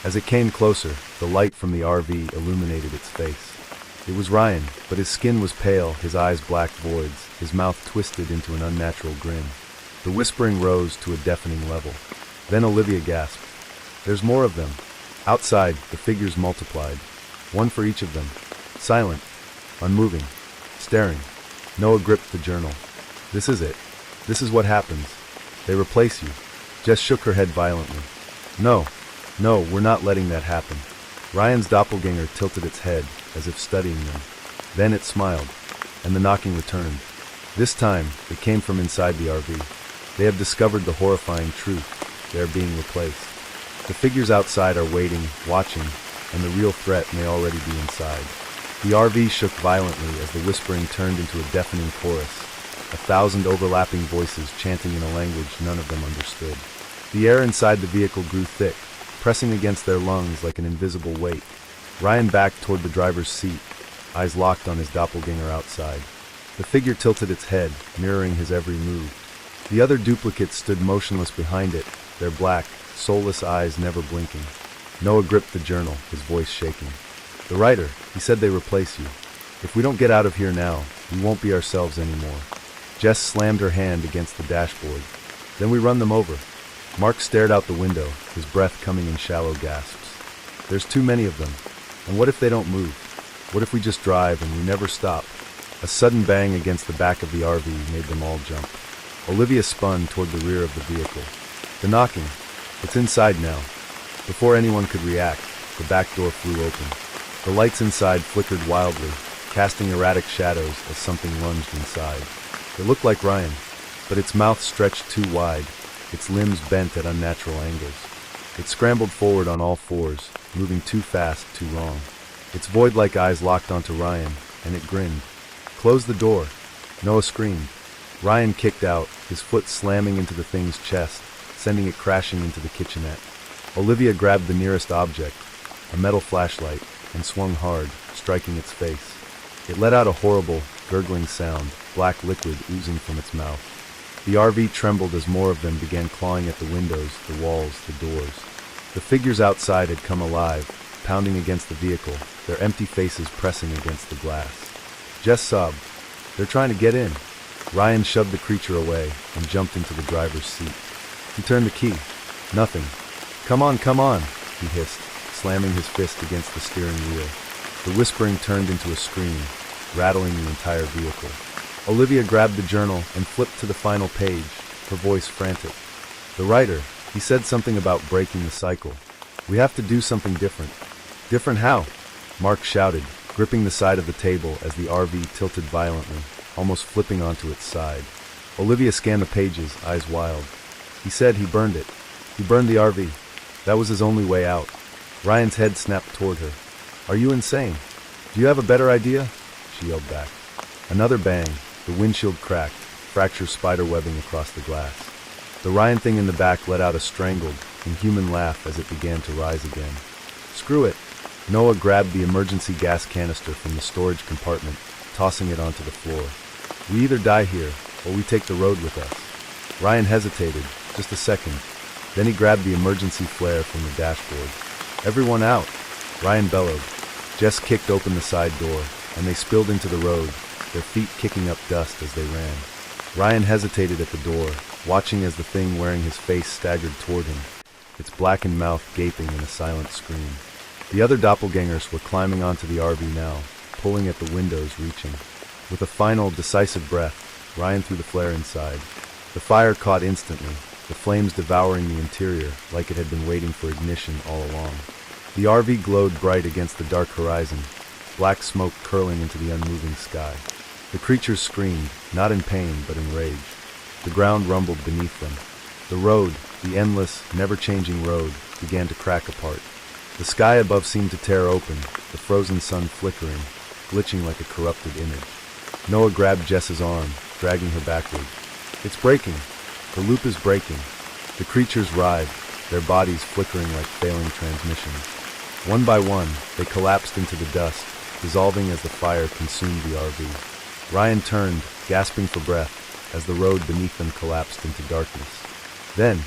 As it came closer, the light from the RV illuminated its face. It was Ryan, but his skin was pale, his eyes black voids, his mouth twisted into an unnatural grin. The whispering rose to a deafening level. Then Olivia gasped. "There's more of them." Outside, the figures multiplied. One for each of them. Silent, unmoving, staring. Noah gripped the journal. "This is it. This is what happens. They replace you." Jess shook her head violently. No, we're not letting that happen." Ryan's doppelganger tilted its head, as if studying them. Then it smiled, and the knocking returned. This time, it came from inside the RV. They have discovered the horrifying truth. They are being replaced. The figures outside are waiting, watching, and the real threat may already be inside. The RV shook violently as the whispering turned into a deafening chorus, 1,000 overlapping voices chanting in a language none of them understood. The air inside the vehicle grew thick, pressing against their lungs like an invisible weight. Ryan backed toward the driver's seat, eyes locked on his doppelganger outside. The figure tilted its head, mirroring his every move. The other duplicates stood motionless behind it, their black, soulless eyes never blinking. Noah gripped the journal, his voice shaking. "The writer, he said they replace you. If we don't get out of here now, we won't be ourselves anymore." Jess slammed her hand against the dashboard. "Then we run them over." Mark stared out the window, his breath coming in shallow gasps. "There's too many of them. And what if they don't move? What if we just drive and we never stop?" A sudden bang against the back of the RV made them all jump. Olivia spun toward the rear of the vehicle. The knocking. It's inside now. Before anyone could react, the back door flew open. The lights inside flickered wildly, casting erratic shadows as something lunged inside. It looked like Ryan, but its mouth stretched too wide, its limbs bent at unnatural angles. It scrambled forward on all fours, moving too fast, too long. Its void-like eyes locked onto Ryan, and it grinned. "Close the door." Noah screamed. Ryan kicked out, his foot slamming into the thing's chest, sending it crashing into the kitchenette. Olivia grabbed the nearest object, a metal flashlight, and swung hard, striking its face. It let out a horrible, gurgling sound, black liquid oozing from its mouth. The RV trembled as more of them began clawing at the windows, the walls, the doors. The figures outside had come alive, pounding against the vehicle, their empty faces pressing against the glass. Jess sobbed. "They're trying to get in." Ryan shoved the creature away and jumped into the driver's seat. He turned the key. Nothing. Come on, he hissed, slamming his fist against the steering wheel. The whispering turned into a scream, rattling the entire vehicle. Olivia grabbed the journal and flipped to the final page, her voice frantic. "The writer, he said something about breaking the cycle. We have to do something different." "Different how?" Mark shouted, gripping the side of the table as the RV tilted violently, almost flipping onto its side. Olivia scanned the pages, eyes wild. "He said he burned it. He burned the RV. That was his only way out." Ryan's head snapped toward her. "Are you insane? Do you have a better idea?" she yelled back. Another bang, the windshield cracked, fractured spider webbing across the glass. The Ryan thing in the back let out a strangled, inhuman laugh as it began to rise again. "Screw it." Noah grabbed the emergency gas canister from the storage compartment, tossing it onto the floor. "We either die here, or we take the road with us." Ryan hesitated, just a second. Then he grabbed the emergency flare from the dashboard. "Everyone out!" Ryan bellowed. Jess kicked open the side door, and they spilled into the road, their feet kicking up dust as they ran. Ryan hesitated at the door, watching as the thing wearing his face staggered toward him, its blackened mouth gaping in a silent scream. The other doppelgangers were climbing onto the RV now, pulling at the windows, reaching. With a final, decisive breath, Ryan threw the flare inside. The fire caught instantly, the flames devouring the interior like it had been waiting for ignition all along. The RV glowed bright against the dark horizon, black smoke curling into the unmoving sky. The creatures screamed, not in pain but in rage. The ground rumbled beneath them. The road, the endless, never-changing road, began to crack apart. The sky above seemed to tear open, the frozen sun flickering, glitching like a corrupted image. Noah grabbed Jess's arm, dragging her backward. "It's breaking. The loop is breaking." The creatures writhed, their bodies flickering like failing transmissions. One by one, they collapsed into the dust, dissolving as the fire consumed the RV. Ryan turned, gasping for breath, as the road beneath them collapsed into darkness. Then,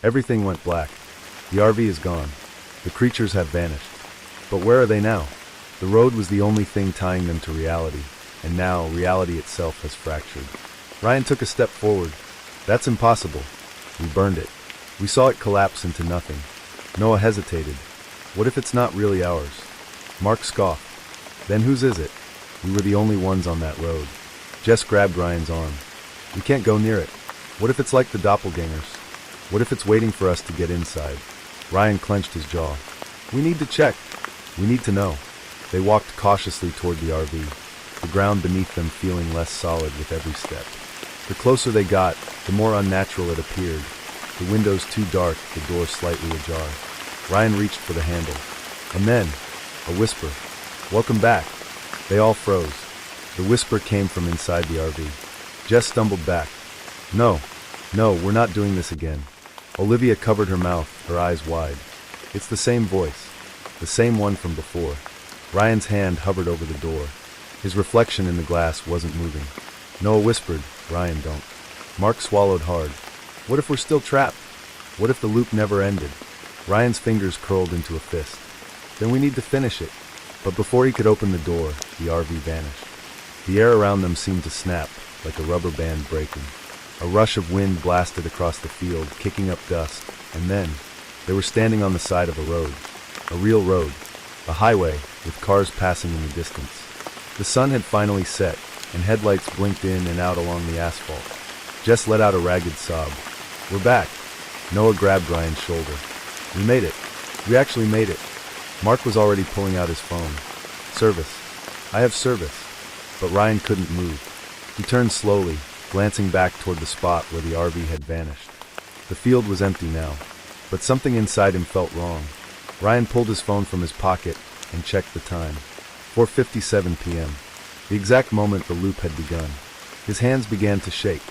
Everything went black. The RV is gone. The creatures have vanished. But where are they now? The road was the only thing tying them to reality, and now reality itself has fractured. Ryan took a step forward. That's impossible. We burned it. We saw it collapse into nothing. Noah hesitated. What if it's not really ours? Mark scoffed. Then whose is it? We were the only ones on that road. Jess grabbed Ryan's arm. We can't go near it. What if it's like the doppelgangers? What if it's waiting for us to get inside? Ryan clenched his jaw. We need to check. We need to know. They walked cautiously toward the RV, the ground beneath them feeling less solid with every step. The closer they got, the more unnatural it appeared. The windows too dark, the door slightly ajar. Ryan reached for the handle. And then, a whisper. Welcome back. They all froze. The whisper came from inside the RV. Jess stumbled back. No, we're not doing this again. Olivia covered her mouth, her eyes wide. It's the same voice. The same one from before. Ryan's hand hovered over the door. His reflection in the glass wasn't moving. Noah whispered, Ryan, don't. Mark swallowed hard. What if we're still trapped? What if the loop never ended? Ryan's fingers curled into a fist. Then we need to finish it. But before he could open the door, the RV vanished. The air around them seemed to snap, like a rubber band breaking. A rush of wind blasted across the field, kicking up dust, and then, they were standing on the side of a road. A real road. A highway, with cars passing in the distance. The sun had finally set, and headlights blinked in and out along the asphalt. Jess let out a ragged sob. We're back. Noah grabbed Ryan's shoulder. We made it. We actually made it. Mark was already pulling out his phone. Service. I have service. But Ryan couldn't move. He turned slowly, glancing back toward the spot where the RV had vanished. The field was empty now, but something inside him felt wrong. Ryan pulled his phone from his pocket and checked the time. 4:57 p.m. The exact moment the loop had begun. His hands began to shake.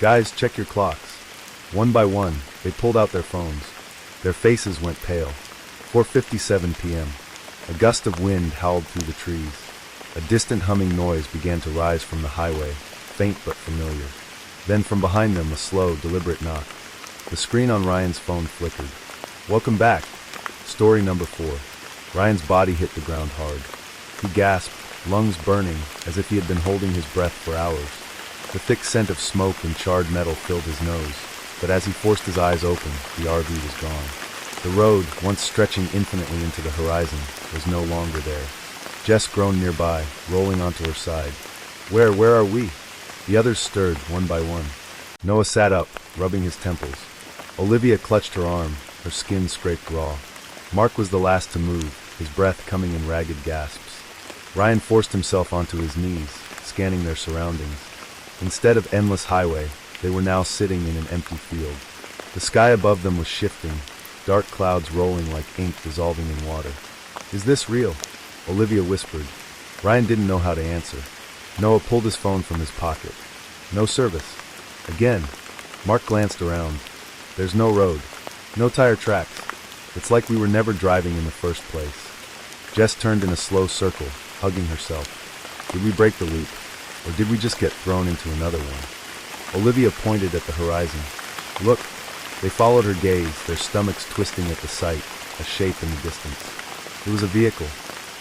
Guys, check your clocks. One by one, they pulled out their phones. Their faces went pale. 4:57 p.m. A gust of wind howled through the trees. A distant humming noise began to rise from the highway, faint but familiar. Then from behind them, a slow, deliberate knock. The screen on Ryan's phone flickered. Welcome back. Story number 4. Ryan's body hit the ground hard. He gasped, lungs burning, as if he had been holding his breath for hours. The thick scent of smoke and charred metal filled his nose, but as he forced his eyes open, the RV was gone. The road, once stretching infinitely into the horizon, was no longer there. Jess groaned nearby, rolling onto her side. Where are we? The others stirred, one by one. Noah sat up, rubbing his temples. Olivia clutched her arm, her skin scraped raw. Mark was the last to move, his breath coming in ragged gasps. Ryan forced himself onto his knees, scanning their surroundings. Instead of endless highway, they were now sitting in an empty field. The sky above them was shifting, dark clouds rolling like ink dissolving in water. Is this real? Olivia whispered. Ryan didn't know how to answer. Noah pulled his phone from his pocket. No service. Again. Mark glanced around. There's no road. No tire tracks. It's like we were never driving in the first place. Jess turned in a slow circle, hugging herself. Did we break the loop? Or did we just get thrown into another one? Olivia pointed at the horizon. Look. They followed her gaze, their stomachs twisting at the sight, a shape in the distance. It was a vehicle.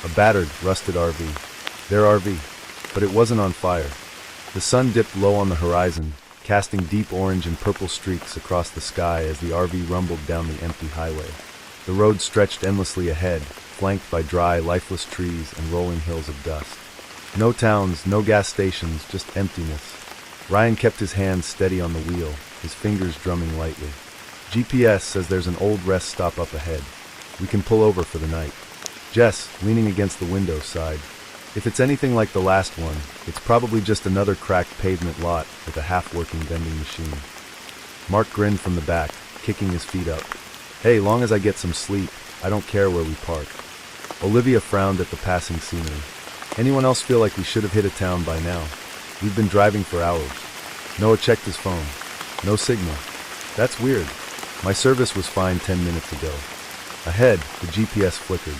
A battered, rusted RV. Their RV. But it wasn't on fire. The sun dipped low on the horizon, casting deep orange and purple streaks across the sky as the RV rumbled down the empty highway. The road stretched endlessly ahead, flanked by dry, lifeless trees and rolling hills of dust. No towns, no gas stations, just emptiness. Ryan kept his hands steady on the wheel, his fingers drumming lightly. GPS says there's an old rest stop up ahead. We can pull over for the night. Jess, leaning against the window, sighed. If it's anything like the last one, it's probably just another cracked pavement lot with a half-working vending machine. Mark grinned from the back, kicking his feet up. Hey, long as I get some sleep, I don't care where we park. Olivia frowned at the passing scenery. Anyone else feel like we should have hit a town by now? We've been driving for hours. Noah checked his phone. No signal. That's weird. My service was fine 10 minutes ago. Ahead, the GPS flickered.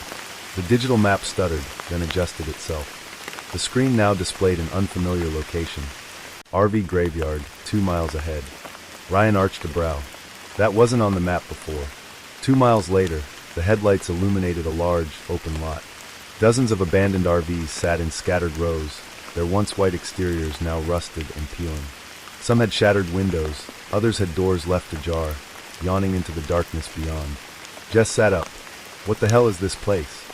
The digital map stuttered, then adjusted itself. The screen now displayed an unfamiliar location. RV graveyard, 2 miles ahead. Ryan arched a brow. That wasn't on the map before. 2 miles later, the headlights illuminated a large, open lot. Dozens of abandoned RVs sat in scattered rows, their once white exteriors now rusted and peeling. Some had shattered windows, others had doors left ajar, yawning into the darkness beyond. Jess sat up. What the hell is this place?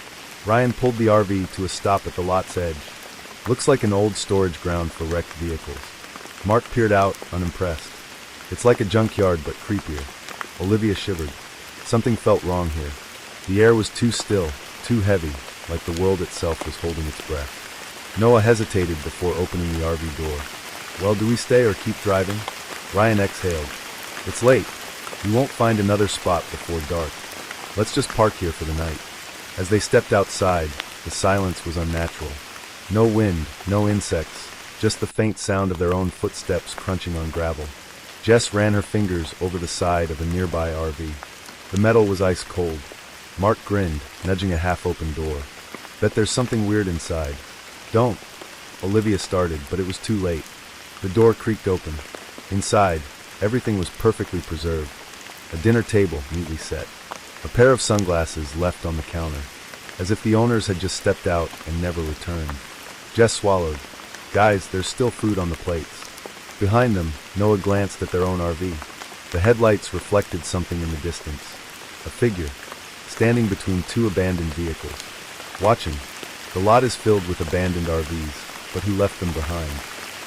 Ryan pulled the RV to a stop at the lot's edge. Looks like an old storage ground for wrecked vehicles. Mark peered out, unimpressed. It's like a junkyard, but creepier. Olivia shivered. Something felt wrong here. The air was too still, too heavy, like the world itself was holding its breath. Noah hesitated before opening the RV door. Well, do we stay or keep driving? Ryan exhaled. It's late. We won't find another spot before dark. Let's just park here for the night. As they stepped outside, the silence was unnatural. No wind, no insects, just the faint sound of their own footsteps crunching on gravel. Jess ran her fingers over the side of a nearby RV. The metal was ice cold. Mark grinned, nudging a half-open door. Bet there's something weird inside. Don't. Olivia started, but it was too late. The door creaked open. Inside, everything was perfectly preserved. A dinner table neatly set. A pair of sunglasses left on the counter, as if the owners had just stepped out and never returned. Jess swallowed. Guys, there's still food on the plates. Behind them, Noah glanced at their own RV. The headlights reflected something in the distance. A figure, standing between two abandoned vehicles. Watching. The lot is filled with abandoned RVs, but who left them behind?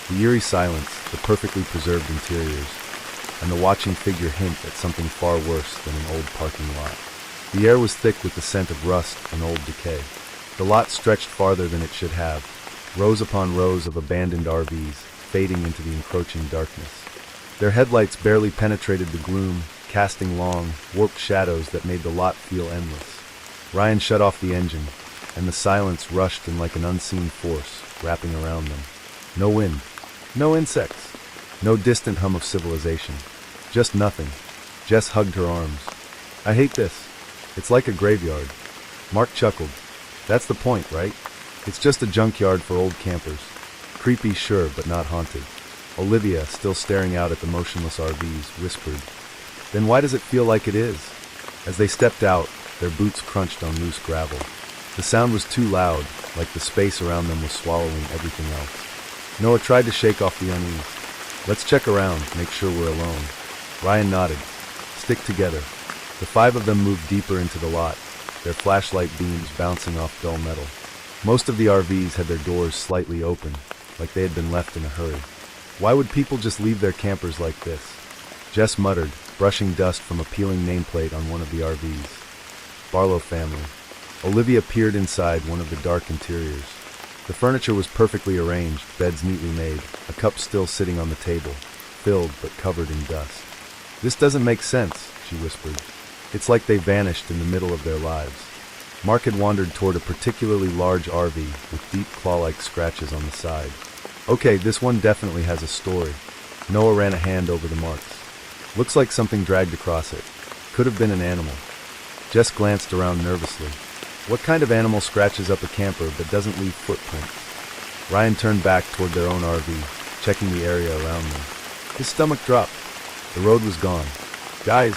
The eerie silence, the perfectly preserved interiors, and the watching figure hint at something far worse than an old parking lot. The air was thick with the scent of rust and old decay. The lot stretched farther than it should have, rows upon rows of abandoned RVs, fading into the encroaching darkness. Their headlights barely penetrated the gloom, casting long, warped shadows that made the lot feel endless. Ryan shut off the engine, and the silence rushed in like an unseen force, wrapping around them. No wind, no insects, no distant hum of civilization. Just nothing. Jess hugged her arms. I hate this. It's like a graveyard. Mark chuckled. That's the point, right? It's just a junkyard for old campers. Creepy, sure, but not haunted. Olivia, still staring out at the motionless RVs, whispered, Then why does it feel like it is? As they stepped out, their boots crunched on loose gravel. The sound was too loud, like the space around them was swallowing everything else. Noah tried to shake off the unease. Let's check around, make sure we're alone. Ryan nodded. Stick together. The five of them moved deeper into the lot, their flashlight beams bouncing off dull metal. Most of the RVs had their doors slightly open, like they had been left in a hurry. Why would people just leave their campers like this? Jess muttered, brushing dust from a peeling nameplate on one of the RVs. Barlow family. Olivia peered inside one of the dark interiors. The furniture was perfectly arranged, beds neatly made, a cup still sitting on the table, filled but covered in dust. This doesn't make sense, she whispered. It's like they vanished in the middle of their lives. Mark had wandered toward a particularly large RV with deep claw-like scratches on the side. Okay, this one definitely has a story. Noah ran a hand over the marks. Looks like something dragged across it. Could have been an animal. Jess glanced around nervously. What kind of animal scratches up a camper but doesn't leave footprints? Ryan turned back toward their own RV, checking the area around them. His stomach dropped. The road was gone. Guys,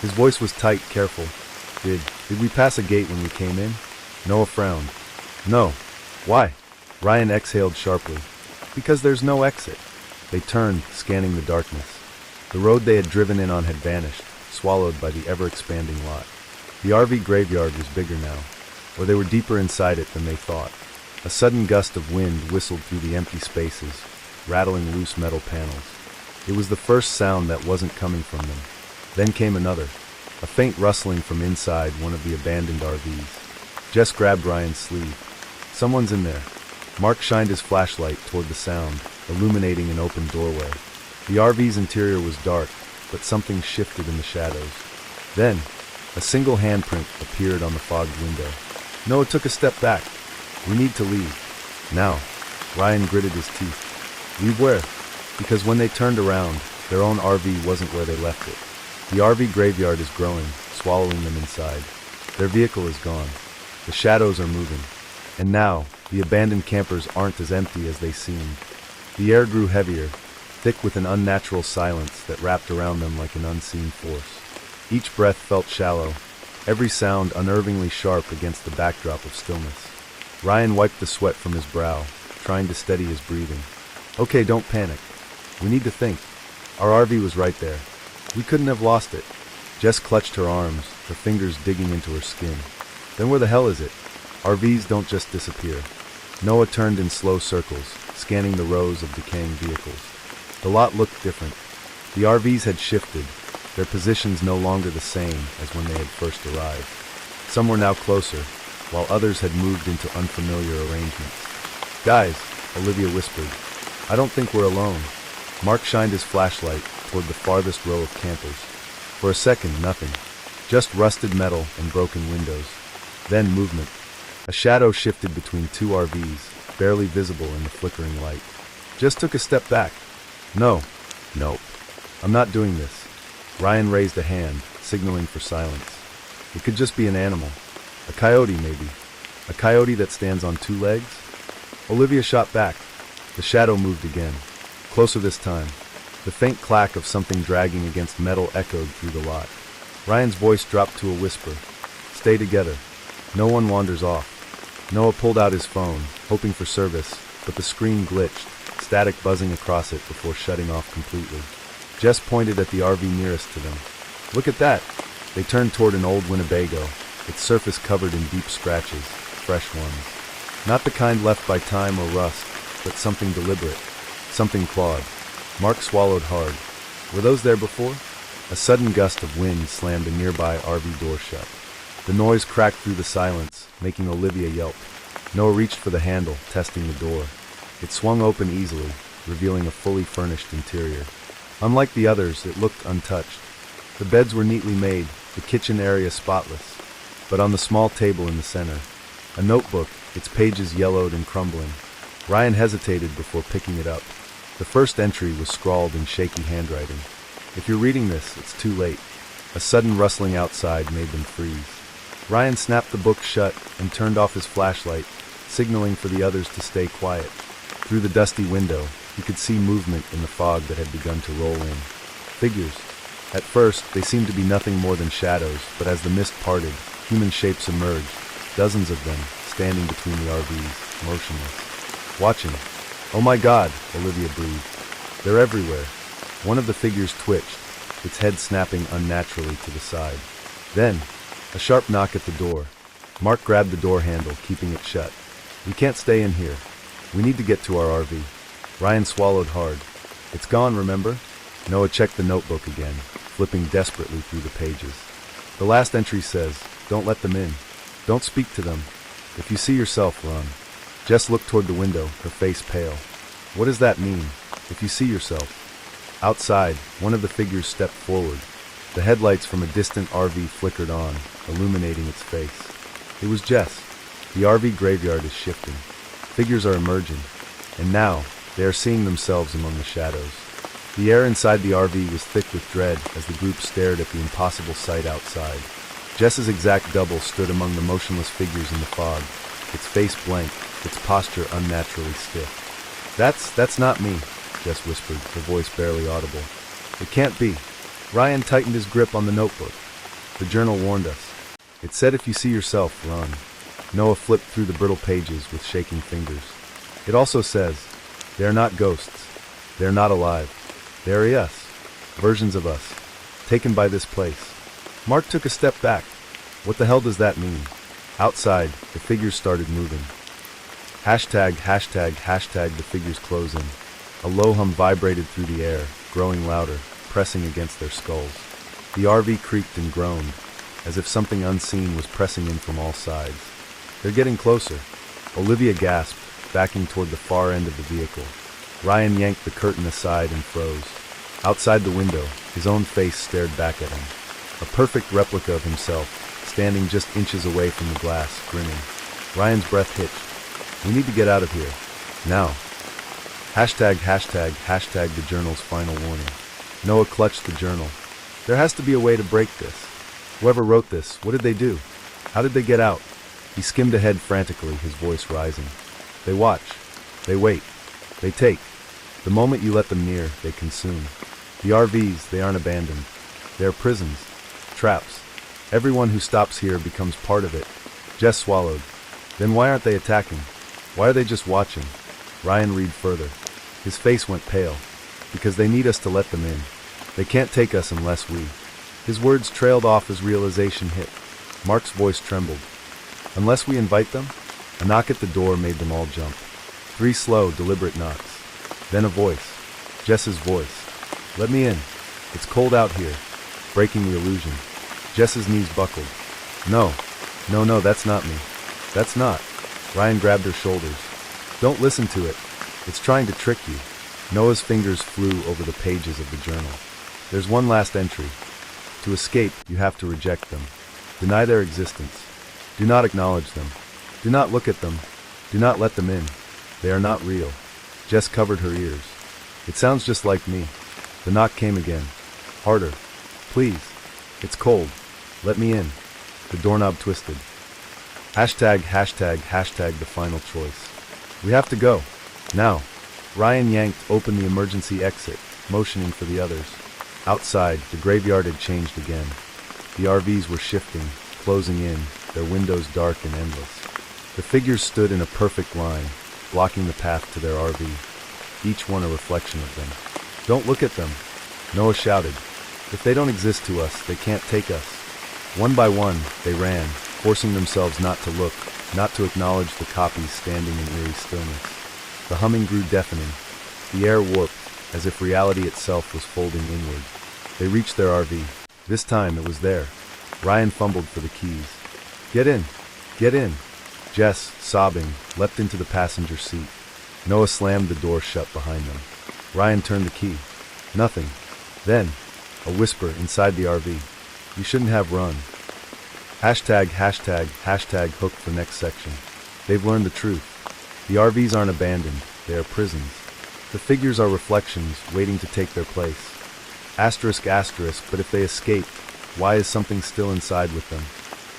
his voice was tight, careful. Did we pass a gate when we came in? Noah frowned. No. Why? Ryan exhaled sharply. Because there's no exit. They turned, scanning the darkness. The road they had driven in on had vanished, swallowed by the ever-expanding lot. The RV graveyard was bigger now, or they were deeper inside it than they thought. A sudden gust of wind whistled through the empty spaces, rattling loose metal panels. It was the first sound that wasn't coming from them. Then came another, a faint rustling from inside one of the abandoned RVs. Jess grabbed Ryan's sleeve. Someone's in there. Mark shined his flashlight toward the sound, illuminating an open doorway. The RV's interior was dark, but something shifted in the shadows. Then, a single handprint appeared on the fogged window. Noah took a step back. We need to leave. Now. Ryan gritted his teeth. Leave where? Because when they turned around, their own RV wasn't where they left it. The RV graveyard is growing, swallowing them inside. Their vehicle is gone. The shadows are moving. And now, the abandoned campers aren't as empty as they seemed. The air grew heavier, thick with an unnatural silence that wrapped around them like an unseen force. Each breath felt shallow, every sound unnervingly sharp against the backdrop of stillness. Ryan wiped the sweat from his brow, trying to steady his breathing. Okay, don't panic. We need to think. Our RV was right there. We couldn't have lost it. Jess clutched her arms, her fingers digging into her skin. Then where the hell is it? RVs don't just disappear. Noah turned in slow circles, scanning the rows of decaying vehicles. The lot looked different. The RVs had shifted, their positions no longer the same as when they had first arrived. Some were now closer, while others had moved into unfamiliar arrangements. Guys, Olivia whispered, I don't think we're alone. Mark shined his flashlight toward the farthest row of campers. For a second, nothing. Just rusted metal and broken windows. Then movement. A shadow shifted between two RVs, barely visible in the flickering light. Just took a step back. Nope. I'm not doing this. Ryan raised a hand, signaling for silence. It could just be an animal. A coyote, maybe. A coyote that stands on two legs? Olivia shot back. The shadow moved again. Closer this time. The faint clack of something dragging against metal echoed through the lot. Ryan's voice dropped to a whisper. Stay together. No one wanders off. Noah pulled out his phone, hoping for service, but the screen glitched, static buzzing across it before shutting off completely. Jess pointed at the RV nearest to them. Look at that! They turned toward an old Winnebago, its surface covered in deep scratches, fresh ones. Not the kind left by time or rust, but something deliberate, something clawed. Mark swallowed hard. Were those there before? A sudden gust of wind slammed a nearby RV door shut. The noise cracked through the silence, making Olivia yelp. Noah reached for the handle, testing the door. It swung open easily, revealing a fully furnished interior. Unlike the others, it looked untouched. The beds were neatly made, the kitchen area spotless. But on the small table in the center, a notebook, its pages yellowed and crumbling. Ryan hesitated before picking it up. The first entry was scrawled in shaky handwriting. If you're reading this, it's too late. A sudden rustling outside made them freeze. Ryan snapped the book shut and turned off his flashlight, signaling for the others to stay quiet. Through the dusty window, he could see movement in the fog that had begun to roll in. Figures. At first, they seemed to be nothing more than shadows, but as the mist parted, human shapes emerged, dozens of them, standing between the RVs, motionless. Watching. Oh my God, Olivia breathed. They're everywhere. One of the figures twitched, its head snapping unnaturally to the side. Then, a sharp knock at the door. Mark grabbed the door handle, keeping it shut. We can't stay in here. We need to get to our RV. Ryan swallowed hard. It's gone, remember? Noah checked the notebook again, flipping desperately through the pages. The last entry says, don't let them in. Don't speak to them. If you see yourself, run. Jess looked toward the window, her face pale. What does that mean? If you see yourself? Outside, one of the figures stepped forward. The headlights from a distant RV flickered on, illuminating its face. It was Jess. The RV graveyard is shifting. Figures are emerging. And now, they are seeing themselves among the shadows. The air inside the RV was thick with dread as the group stared at the impossible sight outside. Jess's exact double stood among the motionless figures in the fog, its face blank, its posture unnaturally stiff. That's not me, Jess whispered, her voice barely audible. It can't be. Ryan tightened his grip on the notebook. The journal warned us. It said if you see yourself, run. Noah flipped through the brittle pages with shaking fingers. It also says, they're not ghosts. They're not alive. They're us. Versions of us. Taken by this place. Mark took a step back. What the hell does that mean? Outside, the figures started moving. Hashtag, the figures close in. A low hum vibrated through the air, growing louder, pressing against their skulls. The RV creaked and groaned, as if something unseen was pressing in from all sides. They're getting closer. Olivia gasped, backing toward the far end of the vehicle. Ryan yanked the curtain aside and froze. Outside the window, his own face stared back at him. A perfect replica of himself, standing just inches away from the glass, grinning. Ryan's breath hitched. We need to get out of here. Now. Hashtag, the journal's final warning. Noah clutched the journal. There has to be a way to break this. Whoever wrote this, what did they do? How did they get out? He skimmed ahead frantically, his voice rising. They watch. They wait. They take. The moment you let them near, they consume. The RVs, they aren't abandoned. They are prisons, traps. Everyone who stops here becomes part of it. Jess swallowed. Then why aren't they attacking? Why are they just watching? Ryan read further. His face went pale. Because they need us to let them in. They can't take us unless we. His words trailed off as realization hit. Mark's voice trembled. Unless we invite them? A knock at the door made them all jump. 3 slow, deliberate knocks. Then a voice. Jess's voice. Let me in. It's cold out here. Breaking the illusion. Jess's knees buckled. No, that's not me. That's not. Ryan grabbed her shoulders. Don't listen to it. It's trying to trick you. Noah's fingers flew over the pages of the journal. There's one last entry. To escape, you have to reject them. Deny their existence. Do not acknowledge them. Do not look at them. Do not let them in. They are not real. Jess covered her ears. It sounds just like me. The knock came again. Harder. Please. It's cold. Let me in. The doorknob twisted. Hashtag the final choice. We have to go. Now. Ryan yanked open the emergency exit, motioning for the others. Outside, the graveyard had changed again. The RVs were shifting, closing in, their windows dark and endless. The figures stood in a perfect line, blocking the path to their RV, each one a reflection of them. Don't look at them, Noah shouted. If they don't exist to us, they can't take us. One by one, they ran, forcing themselves not to look, not to acknowledge the copies standing in eerie stillness. The humming grew deafening. The air warped, as if reality itself was folding inward. They reached their RV. This time it was there. Ryan fumbled for the keys. Get in! Get in! Jess, sobbing, leapt into the passenger seat. Noah slammed the door shut behind them. Ryan turned the key. Nothing. Then, a whisper inside the RV. You shouldn't have run. Hashtag hooked for next section. They've learned the truth. The RVs aren't abandoned, they are prisons. The figures are reflections, waiting to take their place. Asterisk, but if they escape, why is something still inside with them?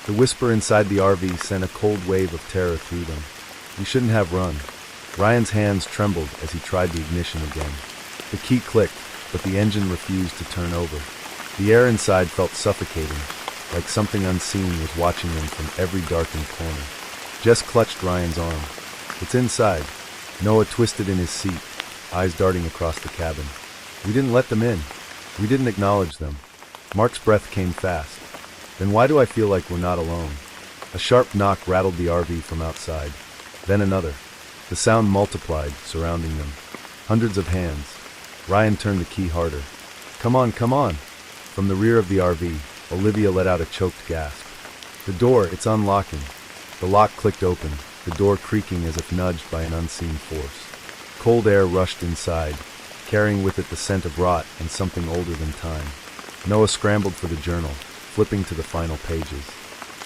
The whisper inside the RV sent a cold wave of terror through them. You shouldn't have run. Ryan's hands trembled as he tried the ignition again. The key clicked, but the engine refused to turn over. The air inside felt suffocating, like something unseen was watching them from every darkened corner. Jess clutched Ryan's arm. It's inside. Noah twisted in his seat, eyes darting across the cabin. We didn't let them in. We didn't acknowledge them. Mark's breath came fast. Then why do I feel like we're not alone? A sharp knock rattled the RV from outside. Then another. The sound multiplied, surrounding them. Hundreds of hands. Ryan turned the key harder. Come on. From the rear of the RV, Olivia let out a choked gasp. The door, it's unlocking. The lock clicked open, the door creaking as if nudged by an unseen force. Cold air rushed inside, carrying with it the scent of rot and something older than time. Noah scrambled for the journal, flipping to the final pages.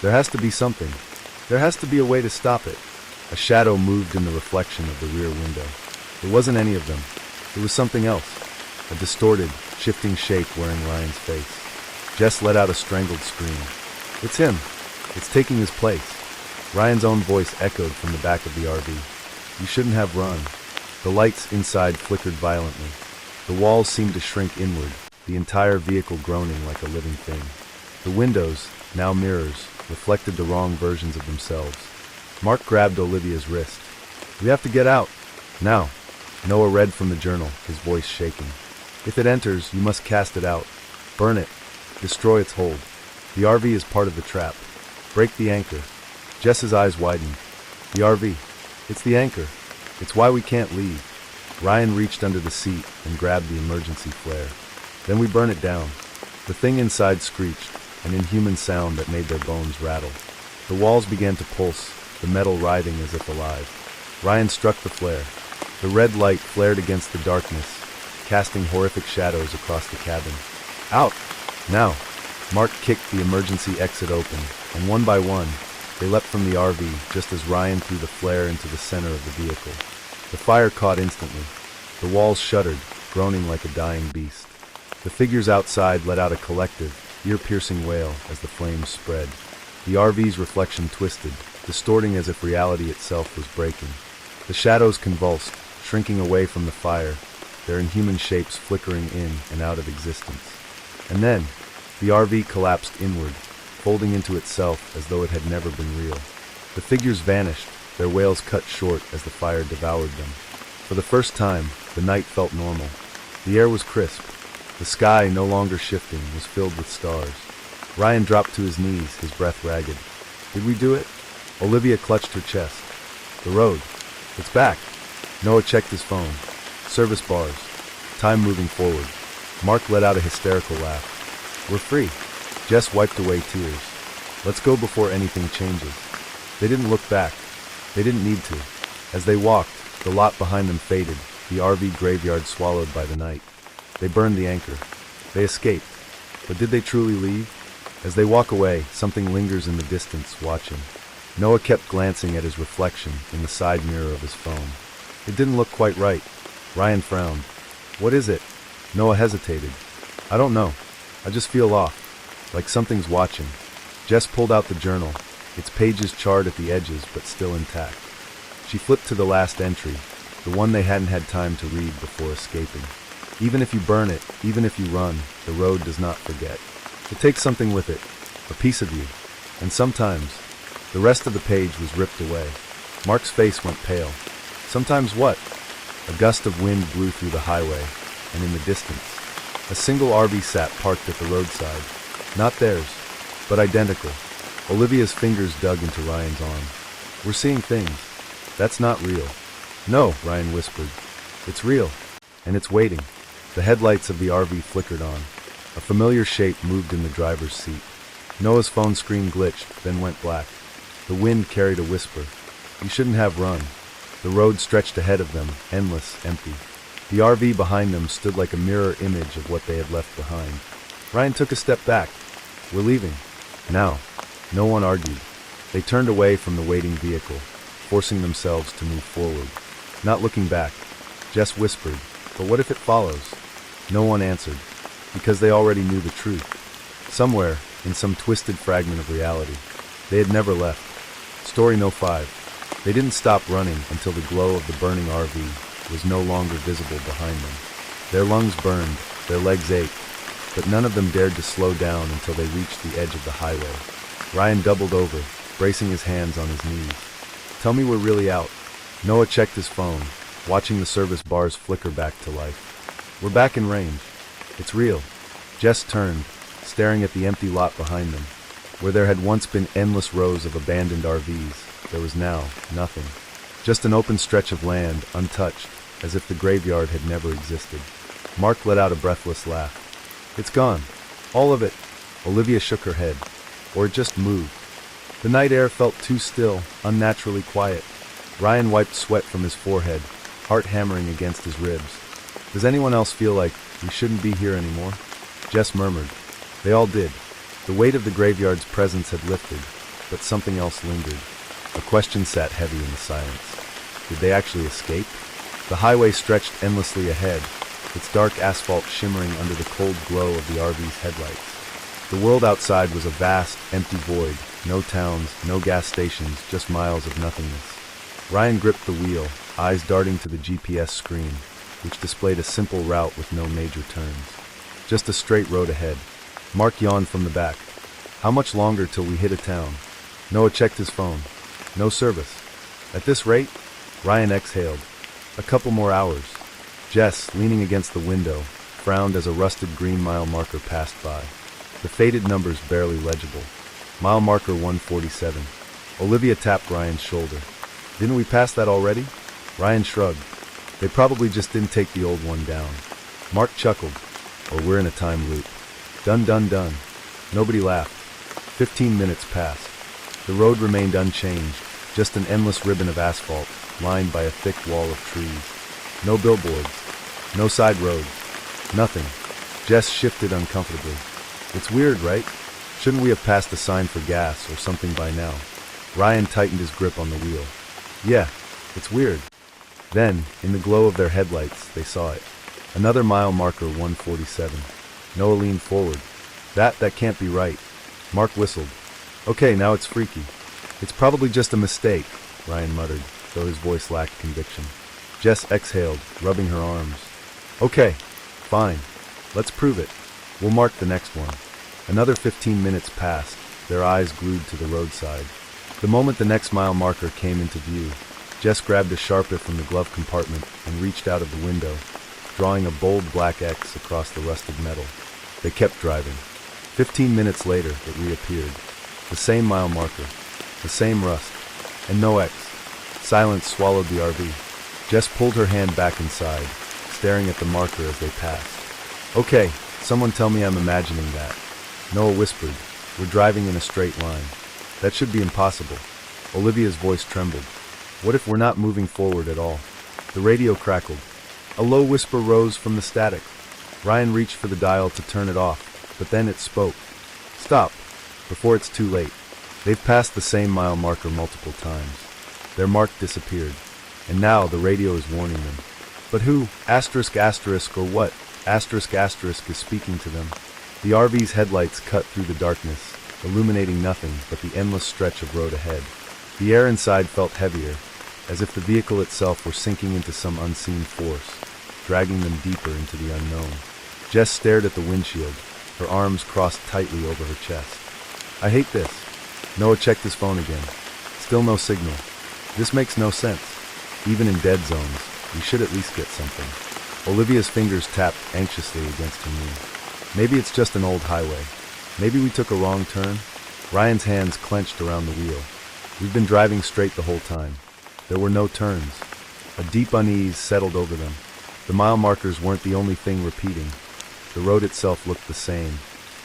There has to be something. There has to be a way to stop it. A shadow moved in the reflection of the rear window. It wasn't any of them. It was something else. A distorted, shifting shape wearing Ryan's face. Jess let out a strangled scream. It's him. It's taking his place. Ryan's own voice echoed from the back of the RV. You shouldn't have run. The lights inside flickered violently. The walls seemed to shrink inward, the entire vehicle groaning like a living thing. The windows, now mirrors, reflected the wrong versions of themselves. Mark grabbed Olivia's wrist. We have to get out. Now. Noah read from the journal, his voice shaking. If it enters, you must cast it out. Burn it. Destroy its hold. The RV is part of the trap. Break the anchor. Jess's eyes widened. The RV. It's the anchor. It's why we can't leave. Ryan reached under the seat and grabbed the emergency flare. Then we burn it down. The thing inside screeched, an inhuman sound that made their bones rattle. The walls began to pulse, the metal writhing as if alive. Ryan struck the flare. The red light flared against the darkness, casting horrific shadows across the cabin. Out! Now! Mark kicked the emergency exit open, and one by one, they leapt from the RV just as Ryan threw the flare into the center of the vehicle. The fire caught instantly. The walls shuddered, groaning like a dying beast. The figures outside let out a collective, ear-piercing wail as the flames spread. The RV's reflection twisted, distorting as if reality itself was breaking. The shadows convulsed, shrinking away from the fire, their inhuman shapes flickering in and out of existence. And then, the RV collapsed inward, folding into itself as though it had never been real. The figures vanished, their wails cut short as the fire devoured them. For the first time, the night felt normal. The air was crisp. The sky, no longer shifting, was filled with stars. Ryan dropped to his knees, his breath ragged. Did we do it? Olivia clutched her chest. The road. It's back. Noah checked his phone. Service bars. Time moving forward. Mark let out a hysterical laugh. We're free. Jess wiped away tears. Let's go before anything changes. They didn't look back. They didn't need to. As they walked, the lot behind them faded, the RV graveyard swallowed by the night. They burned the anchor. They escaped. But did they truly leave? As they walk away, something lingers in the distance, watching. Noah kept glancing at his reflection in the side mirror of his phone. It didn't look quite right. Ryan frowned. What is it? Noah hesitated. I don't know. I just feel off. Like something's watching. Jess pulled out the journal, its pages charred at the edges but still intact. She flipped to the last entry, the one they hadn't had time to read before escaping. Even if you burn it, even if you run, the road does not forget. It takes something with it, a piece of you. And sometimes, the rest of the page was ripped away. Mark's face went pale. Sometimes what? A gust of wind blew through the highway, and in the distance, a single RV sat parked at the roadside. Not theirs, but identical. Olivia's fingers dug into Ryan's arm. We're seeing things. That's not real. No, Ryan whispered. It's real. And it's waiting. The headlights of the RV flickered on. A familiar shape moved in the driver's seat. Noah's phone screen glitched, then went black. The wind carried a whisper. You shouldn't have run. The road stretched ahead of them, endless, empty. The RV behind them stood like a mirror image of what they had left behind. Ryan took a step back. We're leaving. Now. No one argued. They turned away from the waiting vehicle, forcing themselves to move forward. Not looking back. Jess whispered, but what if it follows? No one answered, because they already knew the truth. Somewhere, in some twisted fragment of reality, they had never left. Story No. 5. They didn't stop running until the glow of the burning RV was no longer visible behind them. Their lungs burned, their legs ached, but none of them dared to slow down until they reached the edge of the highway. Ryan doubled over, bracing his hands on his knees. Tell me we're really out. Noah checked his phone, watching the service bars flicker back to life. We're back in range. It's real. Jess turned, staring at the empty lot behind them. Where there had once been endless rows of abandoned RVs, there was now nothing. Just an open stretch of land, untouched, as if the graveyard had never existed. Mark let out a breathless laugh. It's gone. All of it. Olivia shook her head. Or it just moved. The night air felt too still, unnaturally quiet. Ryan wiped sweat from his forehead, heart hammering against his ribs. Does anyone else feel like we shouldn't be here anymore? Jess murmured. They all did. The weight of the graveyard's presence had lifted, but something else lingered. A question sat heavy in the silence. Did they actually escape? The highway stretched endlessly ahead, its dark asphalt shimmering under the cold glow of the RV's headlights. The world outside was a vast, empty void. No towns, no gas stations, just miles of nothingness. Ryan gripped the wheel, eyes darting to the GPS screen, which displayed a simple route with no major turns. Just a straight road ahead. Mark yawned from the back. How much longer till we hit a town? Noah checked his phone. No service. At this rate? Ryan exhaled. A couple more hours. Jess, leaning against the window, frowned as a rusted green mile marker passed by. The faded numbers barely legible. Mile marker 147. Olivia tapped Ryan's shoulder. Didn't we pass that already? Ryan shrugged. They probably just didn't take the old one down. Mark chuckled. Or we're in a time loop. Done, done, done. Nobody laughed. 15 minutes passed. The road remained unchanged, just an endless ribbon of asphalt, lined by a thick wall of trees. No billboards. No side roads. Nothing. Jess shifted uncomfortably. It's weird, right? Shouldn't we have passed a sign for gas or something by now? Ryan tightened his grip on the wheel. Yeah, it's weird. Then, in the glow of their headlights, they saw it. Another mile marker 147. Noah leaned forward. That can't be right. Mark whistled. Okay, now it's freaky. It's probably just a mistake, Ryan muttered, though his voice lacked conviction. Jess exhaled, rubbing her arms. Okay, fine. Let's prove it. We'll mark the next one. Another 15 minutes passed, their eyes glued to the roadside. The moment the next mile marker came into view, Jess grabbed a Sharpie from the glove compartment and reached out of the window, drawing a bold black X across the rusted metal. They kept driving. 15 minutes later, it reappeared. The same mile marker, the same rust, and no X. Silence swallowed the RV. Jess pulled her hand back inside, staring at the marker as they passed. Okay, someone tell me I'm imagining that. Noah whispered, we're driving in a straight line. That should be impossible. Olivia's voice trembled. What if we're not moving forward at all? The radio crackled. A low whisper rose from the static. Ryan reached for the dial to turn it off, but then it spoke. Stop, before it's too late. They've passed the same mile marker multiple times. Their mark disappeared, and now the radio is warning them. But who, asterisk asterisk or what, asterisk asterisk is speaking to them? The RV's headlights cut through the darkness, illuminating nothing but the endless stretch of road ahead. The air inside felt heavier, as if the vehicle itself were sinking into some unseen force, dragging them deeper into the unknown. Jess stared at the windshield, her arms crossed tightly over her chest. I hate this. Noah checked his phone again. Still no signal. This makes no sense. Even in dead zones, we should at least get something. Olivia's fingers tapped anxiously against her knee. Maybe it's just an old highway. Maybe we took a wrong turn. Ryan's hands clenched around the wheel. We've been driving straight the whole time. There were no turns. A deep unease settled over them. The mile markers weren't the only thing repeating. The road itself looked the same,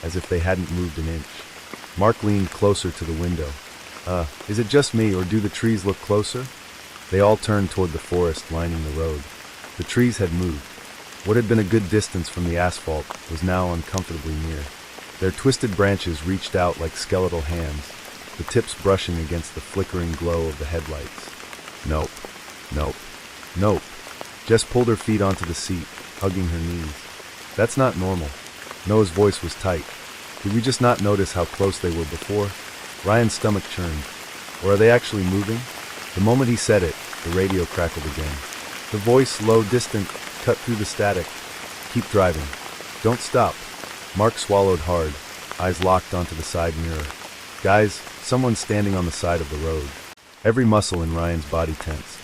as if they hadn't moved an inch. Mark leaned closer to the window. Is it just me, or do the trees look closer? They all turned toward the forest lining the road. The trees had moved. What had been a good distance from the asphalt was now uncomfortably near. Their twisted branches reached out like skeletal hands, the tips brushing against the flickering glow of the headlights. Nope. Nope. Nope. Jess pulled her feet onto the seat, hugging her knees. That's not normal. Noah's voice was tight. Did we just not notice how close they were before? Ryan's stomach churned. Or are they actually moving? The moment he said it, the radio crackled again. The voice, low, distant, cut through the static. Keep driving. Don't stop. Mark swallowed hard, eyes locked onto the side mirror. Guys, someone's standing on the side of the road. Every muscle in Ryan's body tensed.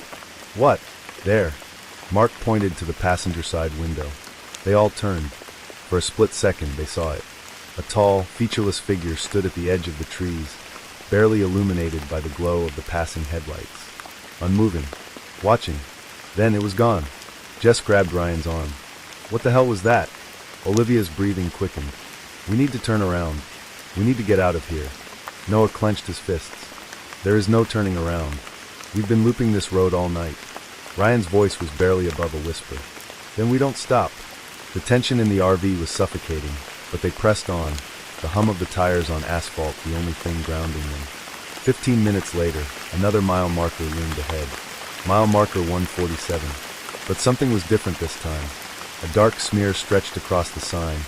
What? There. Mark pointed to the passenger side window. They all turned. For a split second, they saw it. A tall, featureless figure stood at the edge of the trees, barely illuminated by the glow of the passing headlights. Unmoving. Watching. Then it was gone. Jess grabbed Ryan's arm. What the hell was that? Olivia's breathing quickened. We need to turn around. We need to get out of here. Noah clenched his fists. There is no turning around. We've been looping this road all night. Ryan's voice was barely above a whisper. Then we don't stop. The tension in the RV was suffocating, but they pressed on, the hum of the tires on asphalt the only thing grounding them. 15 minutes later, another mile marker loomed ahead. Mile marker 147. But something was different this time. A dark smear stretched across the sign,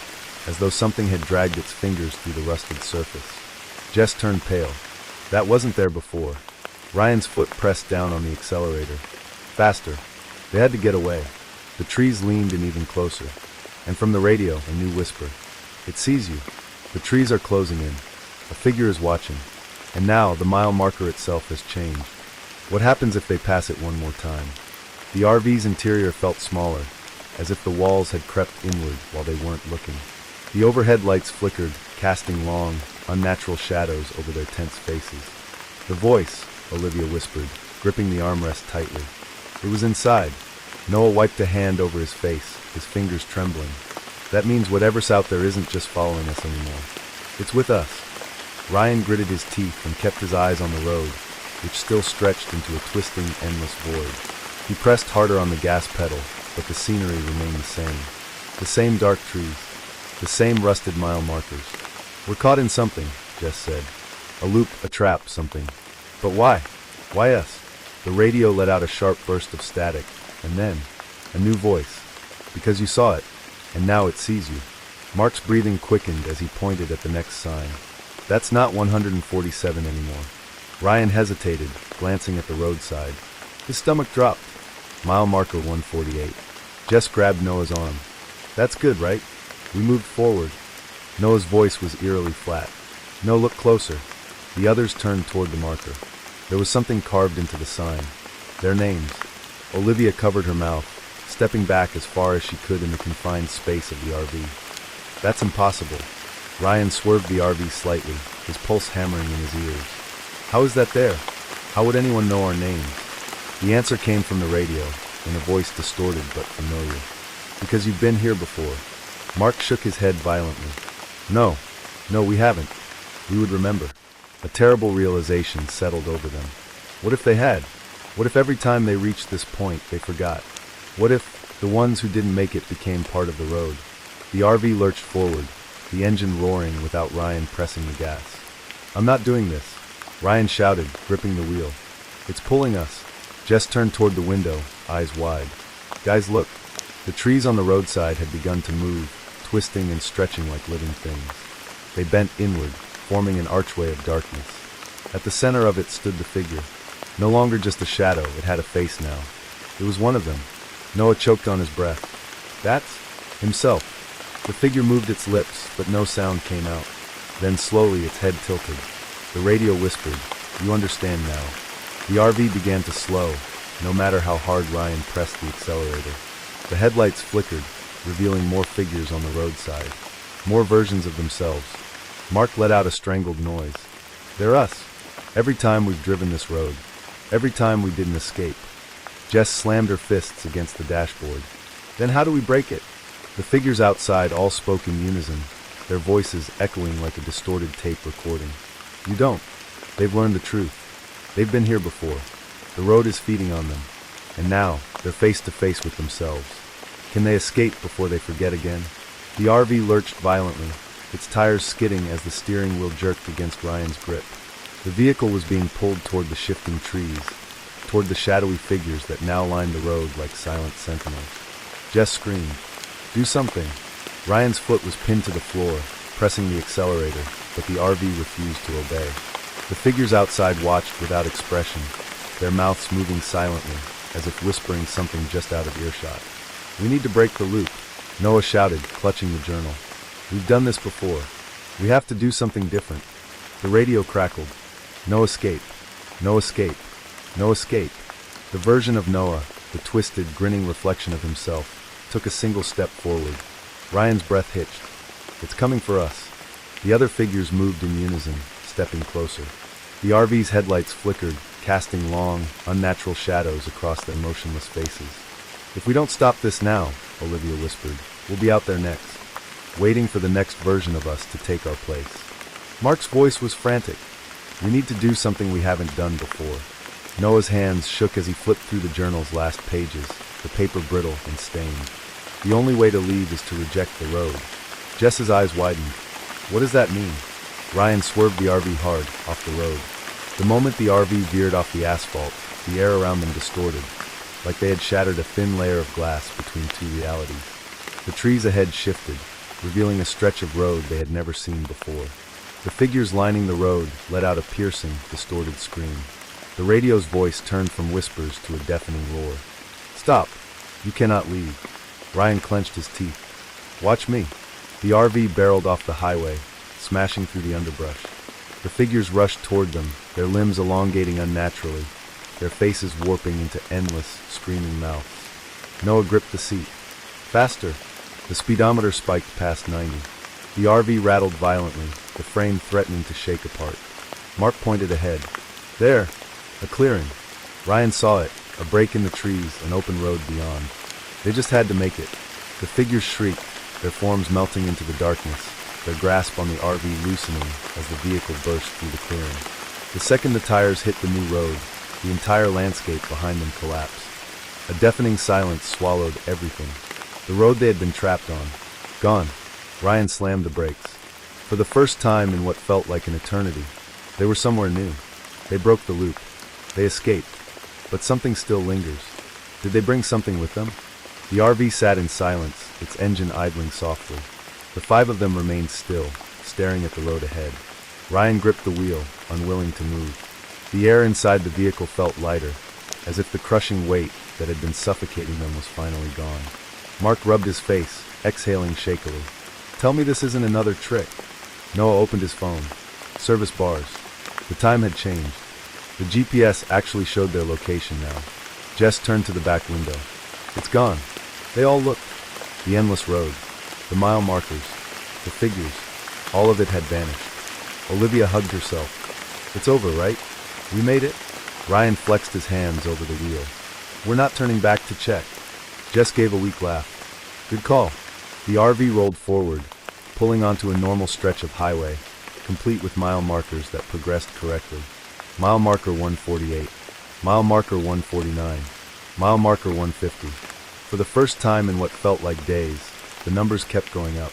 as though something had dragged its fingers through the rusted surface. Jess turned pale. That wasn't there before. Ryan's foot pressed down on the accelerator. Faster. They had to get away. The trees leaned in even closer. And from the radio, a new whisper. It sees you. The trees are closing in. A figure is watching. And now, the mile marker itself has changed. What happens if they pass it one more time? The RV's interior felt smaller, as if the walls had crept inward while they weren't looking. The overhead lights flickered, casting long, unnatural shadows over their tense faces. The voice, Olivia whispered, gripping the armrest tightly. It was inside. Noah wiped a hand over his face, his fingers trembling. That means whatever's out there isn't just following us anymore. It's with us. Ryan gritted his teeth and kept his eyes on the road, which still stretched into a twisting, endless void. He pressed harder on the gas pedal, but the scenery remained the same. The same dark trees, the same rusted mile markers. We're caught in something, Jess said. A loop, a trap, something. But why? Why us? The radio let out a sharp burst of static, and then, a new voice. Because you saw it, and now it sees you. Mark's breathing quickened as he pointed at the next sign. That's not 147 anymore. Ryan hesitated, glancing at the roadside. His stomach dropped. Mile marker 148. Jess grabbed Noah's arm. That's good, right? We moved forward. Noah's voice was eerily flat. No, look closer. The others turned toward the marker. There was something carved into the sign. Their names. Olivia covered her mouth, stepping back as far as she could in the confined space of the RV. That's impossible. Ryan swerved the RV slightly, his pulse hammering in his ears. How is that there? How would anyone know our names? The answer came from the radio, in a voice distorted but familiar. Because you've been here before. Mark shook his head violently. No, we haven't. We would remember. A terrible realization settled over them. What if they had? What if every time they reached this point, they forgot? What if the ones who didn't make it became part of the road? The RV lurched forward, the engine roaring without Ryan pressing the gas. I'm not doing this, Ryan shouted, gripping the wheel. It's pulling us. Jess turned toward the window, eyes wide. Guys, look. The trees on the roadside had begun to move, twisting and stretching like living things. They bent inward, forming an archway of darkness. At the center of it stood the figure. No longer just a shadow, it had a face now. It was one of them. Noah choked on his breath. That's himself. The figure moved its lips, but no sound came out. Then slowly its head tilted. The radio whispered, "You understand now." The RV began to slow, no matter how hard Ryan pressed the accelerator. The headlights flickered, revealing more figures on the roadside. More versions of themselves. Mark let out a strangled noise. They're us. Every time we've driven this road. Every time we didn't escape. Jess slammed her fists against the dashboard. Then how do we break it? The figures outside all spoke in unison, their voices echoing like a distorted tape recording. You don't. They've learned the truth. They've been here before. The road is feeding on them. And now, they're face to face with themselves. Can they escape before they forget again? The RV lurched violently, its tires skidding as the steering wheel jerked against Ryan's grip. The vehicle was being pulled toward the shifting trees, toward the shadowy figures that now lined the road like silent sentinels. Jess screamed, "Do something!" Ryan's foot was pinned to the floor, pressing the accelerator, but the RV refused to obey. The figures outside watched without expression, their mouths moving silently, as if whispering something just out of earshot. "We need to break the loop," Noah shouted, clutching the journal. "We've done this before. We have to do something different." The radio crackled. No escape. No escape. No escape. The version of Noah, the twisted, grinning reflection of himself, took a single step forward. Ryan's breath hitched. It's coming for us. The other figures moved in unison, stepping closer. The RV's headlights flickered, casting long, unnatural shadows across their motionless faces. "If we don't stop this now," Olivia whispered, "we'll be out there next, waiting for the next version of us to take our place." Mark's voice was frantic. "We need to do something we haven't done before." Noah's hands shook as he flipped through the journal's last pages, the paper brittle and stained. The only way to leave is to reject the road. Jess's eyes widened. What does that mean? Ryan swerved the RV hard, off the road. The moment the RV veered off the asphalt, the air around them distorted, like they had shattered a thin layer of glass between two realities. The trees ahead shifted, revealing a stretch of road they had never seen before. The figures lining the road let out a piercing, distorted scream. The radio's voice turned from whispers to a deafening roar. "Stop! You cannot leave." Ryan clenched his teeth. "Watch me." The RV barreled off the highway, smashing through the underbrush. The figures rushed toward them, their limbs elongating unnaturally, their faces warping into endless, screaming mouths. Noah gripped the seat. "Faster!" The speedometer spiked past 90. The RV rattled violently, the frame threatening to shake apart. Mark pointed ahead. "There! A clearing." Ryan saw it, a break in the trees, an open road beyond. They just had to make it. The figures shrieked, their forms melting into the darkness, their grasp on the RV loosening as the vehicle burst through the clearing. The second the tires hit the new road, the entire landscape behind them collapsed. A deafening silence swallowed everything. The road they had been trapped on. Gone. Ryan slammed the brakes. For the first time in what felt like an eternity, they were somewhere new. They broke the loop. They escaped. But something still lingers. Did they bring something with them? The RV sat in silence, its engine idling softly. The five of them remained still, staring at the road ahead. Ryan gripped the wheel, unwilling to move. The air inside the vehicle felt lighter, as if the crushing weight that had been suffocating them was finally gone. Mark rubbed his face, exhaling shakily. Tell me this isn't another trick. Noah opened his phone. Service bars. The time had changed. The GPS actually showed their location now. Jess turned to the back window. It's gone. They all looked. The endless road. The mile markers. The figures. All of it had vanished. Olivia hugged herself. It's over, right? We made it? Ryan flexed his hands over the wheel. We're not turning back to check. Jess gave a weak laugh. Good call. The RV rolled forward, pulling onto a normal stretch of highway, complete with mile markers that progressed correctly. Mile marker 148. Mile marker 149. Mile marker 150. For the first time in what felt like days, the numbers kept going up.